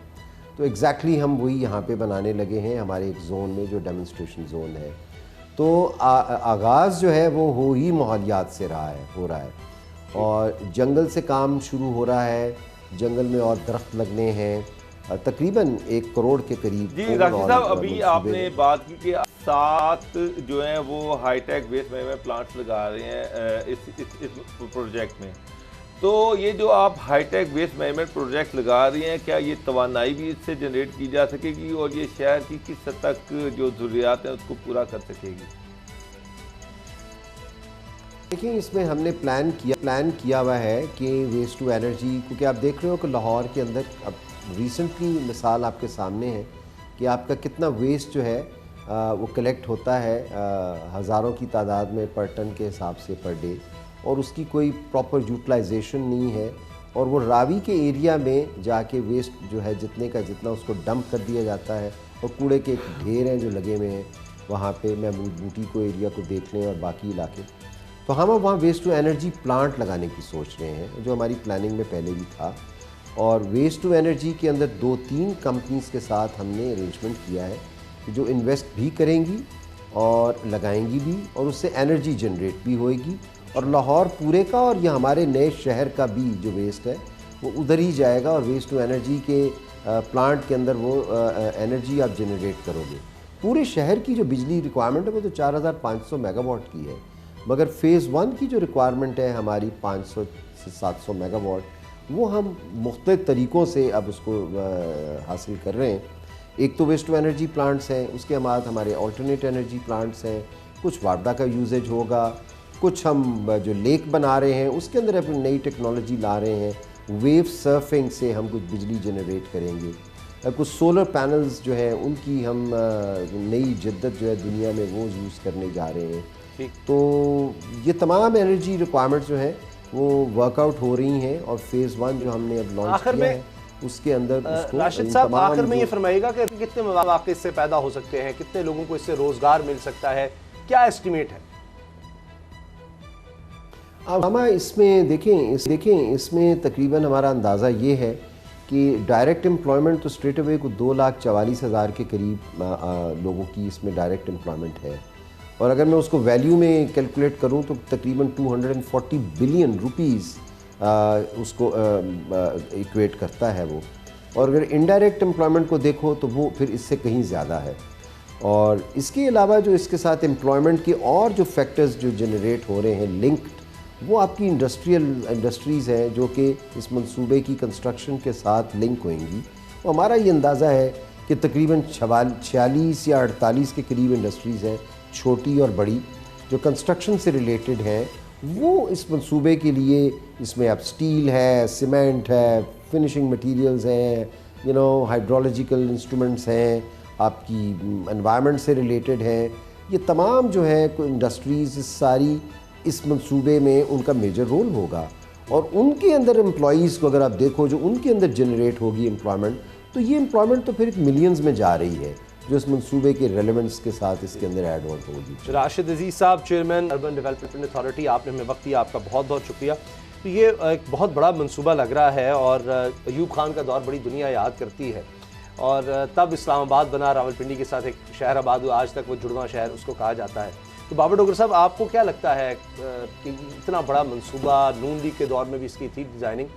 तो एग्जैक्टली हम वही यहाँ पे बनाने लगे हैं हमारे एक ज़ोन में, जो डेमोन्स्ट्रेशन ज़ोन है। तो आगाज़ जो है वो हो ही माहौलियात से हो रहा है, और जंगल से काम शुरू हो रहा है। जंगल में और दरख्त लगने हैं, तकरीबन 1 करोड़ के करीब। जी राशिद साहब, अभी आपने बात की कि 7 जो हैं वो हाईटेक वेस्ट मैनेजमेंट प्लांट्स लगा रहे हैं इस प्रोजेक्ट में। तो ये जो आप हाईटेक वेस्ट मैनेजमेंट प्रोजेक्ट लगा रही हैं, क्या ये तवानाई भी इससे जनरेट की जा सकेगी, और ये शहर की किस हद तक जो ज़रूरियात हैं उसको पूरा कर सकेगी? देखिए, इसमें हमने प्लान किया हुआ है कि वेस्ट टू एनर्जी, क्योंकि आप देख रहे हो कि लाहौर के अंदर अब रिसेंटली मिसाल आपके सामने है कि आपका कितना वेस्ट जो है वो कलेक्ट होता है हज़ारों की तादाद में पर टन के हिसाब से पर डे, और उसकी कोई प्रॉपर यूटिलाइजेशन नहीं है। और वो रावी के एरिया में जाके वेस्ट जो है जितने का जितना उसको डंप कर दिया जाता है, और कूड़े के ढेर हैं जो लगे हुए हैं वहाँ पे। महमूद बूटी को एरिया को देख लें और बाकी इलाके, तो हम अब वहाँ वेस्ट टू एनर्जी प्लांट लगाने की सोच रहे हैं, जो हमारी प्लानिंग में पहले भी था। और वेस्ट टू एनर्जी के अंदर 2-3 कंपनीज़ के साथ हमने अरेंजमेंट किया है जो इन्वेस्ट भी करेंगी और लगाएंगी भी, और उससे एनर्जी जनरेट भी होएगी, और लाहौर पूरे का और ये हमारे नए शहर का भी जो वेस्ट है वो उधर ही जाएगा। और वेस्ट टू एनर्जी के प्लांट के अंदर वो एनर्जी आप जनरेट करोगे। पूरे शहर की जो बिजली रिक्वायरमेंट है वो तो 4500 मेगावाट की है, मगर फ़ेज़ 1 की जो रिक्वायरमेंट है हमारी 500 से 700 मेगावाट, वो हम मुख्तलिफ तरीक़ों से अब उसको हासिल कर रहे हैं। एक तो वेस्ट टू एनर्जी प्लांट्स हैं, उसके बाद हमारे ऑल्टरनेट एनर्जी प्लांट्स हैं, कुछ वापडा का यूजेज होगा, कुछ हम जो लेक बना रहे हैं उसके अंदर अपनी नई टेक्नोलॉजी ला रहे हैं। वेव सर्फिंग से हम कुछ बिजली जनरेट करेंगे, कुछ सोलर पैनल्स जो हैं उनकी हम नई जिद्दत जो है दुनिया में वो यूज़ करने जा रहे हैं। तो ये तमाम एनर्जी रिक्वायरमेंट्स जो हैं वो वर्कआउट हो रही हैं, और फ़ेज़ 1 जो हमने अब लॉन्च किया है उसके अंदर उसको राशिद साहब आखिर में ये फरमाइएगा कि कितने मौके इससे पैदा हो सकते हैं, कितने लोगों को इससे रोज़गार मिल सकता है, क्या एस्टिमेट है? अब हम इसमें देखें इसमें तकरीबन हमारा अंदाज़ा ये है कि डायरेक्ट एम्प्लॉयमेंट तो स्ट्रेट अवे को 2,44,000 के करीब लोगों की इसमें डायरेक्ट एम्प्लॉयमेंट है। और अगर मैं उसको वैल्यू में कैलकुलेट करूं तो तकरीबन 240 बिलियन रुपीज़ उसको इक्वेट करता है वो। और अगर इनडायरेक्ट एम्प्लॉयमेंट को देखो तो वो फिर इससे कहीं ज़्यादा है। और इसके अलावा जो इसके साथ एम्प्लॉयमेंट के और जो फैक्टर्स जो जनरेट हो रहे हैं लिंक्ड वो आपकी इंडस्ट्रीज़ हैं जो कि इस मंसूबे की कंस्ट्रक्शन के साथ लिंक होंगी। तो हमारा ये अंदाज़ा है कि तकरीबन 46 या 48 के करीब इंडस्ट्रीज़ हैं, छोटी और बड़ी, जो कंस्ट्रक्शन से रिलेटेड हैं। वो इस मंसूबे के लिए, इसमें अब स्टील है, सीमेंट है, फिनिशिंग मटेरियल्स हैं, हाइड्रोलॉजिकल इंस्ट्रूमेंट्स हैं, आपकी एनवायरनमेंट से रिलेटेड हैं। ये तमाम जो है इंडस्ट्रीज़ सारी इस मंसूबे में उनका मेजर रोल होगा। और उनके अंदर एम्प्लॉयज़ को अगर आप देखो, जो उनके अंदर जनरेट होगी एम्प्लॉयमेंट, तो ये एम्प्लॉयमेंट तो फिर मिलियंस में जा रही है, जो इस मंसूबे के रेलेवेंस के साथ इसके अंदर ऐड ऑन होगी। राशिद अजीज़ साहब, चेयरमैन अर्बन डेवलपमेंट अथॉरिटी, आपने हमें वक्त दिया, आपका बहुत बहुत शुक्रिया। तो ये एक बहुत बड़ा मंसूबा लग रहा है और अयूब खान का दौर बड़ी दुनिया याद करती है, और तब इस्लामाबाद बना, रावलपिंडी के साथ एक शहर आबाद हुआ, आज तक वो जुड़वा शहर उसको कहा जाता है। तो बाबर डोगर साहब, आपको क्या लगता है कि इतना बड़ा मंसूबा नून लीग के दौर में भी इसकी थी डिज़ाइनिंग?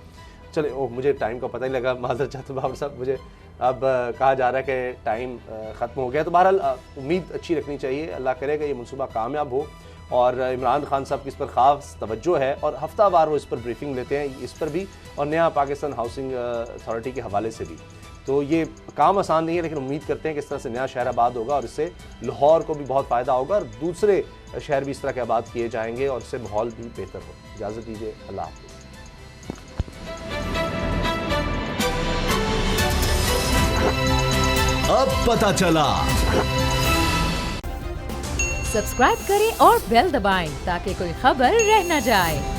चले, ओह मुझे टाइम का पता ही लगा, माजरत चाहता हूं बाबर साहब, मुझे अब कहा जा रहा है कि टाइम ख़त्म हो गया। तो बहरहाल उम्मीद अच्छी रखनी चाहिए, अल्लाह करेगा ये मंसूबा कामयाब हो, और इमरान खान साहब की इस पर ख़ास तवज्जो है और हफ्तावार वो इस पर ब्रीफिंग लेते हैं, इस पर भी और नया पाकिस्तान हाउसिंग अथॉरिटी के हवाले से भी। तो ये काम आसान नहीं है, लेकिन उम्मीद करते हैं कि इस तरह से नया शहर आबाद होगा और इससे लाहौर को भी बहुत फ़ायदा होगा और दूसरे शहर भी इस तरह के आबाद किए जाएंगे और इससे माहौल भी बेहतर हो। इजाज़त दीजिए, अल्लाह हाफ़िज़। अब पता चला। सब्सक्राइब करें और बेल दबाएं ताकि कोई खबर रह न जाए।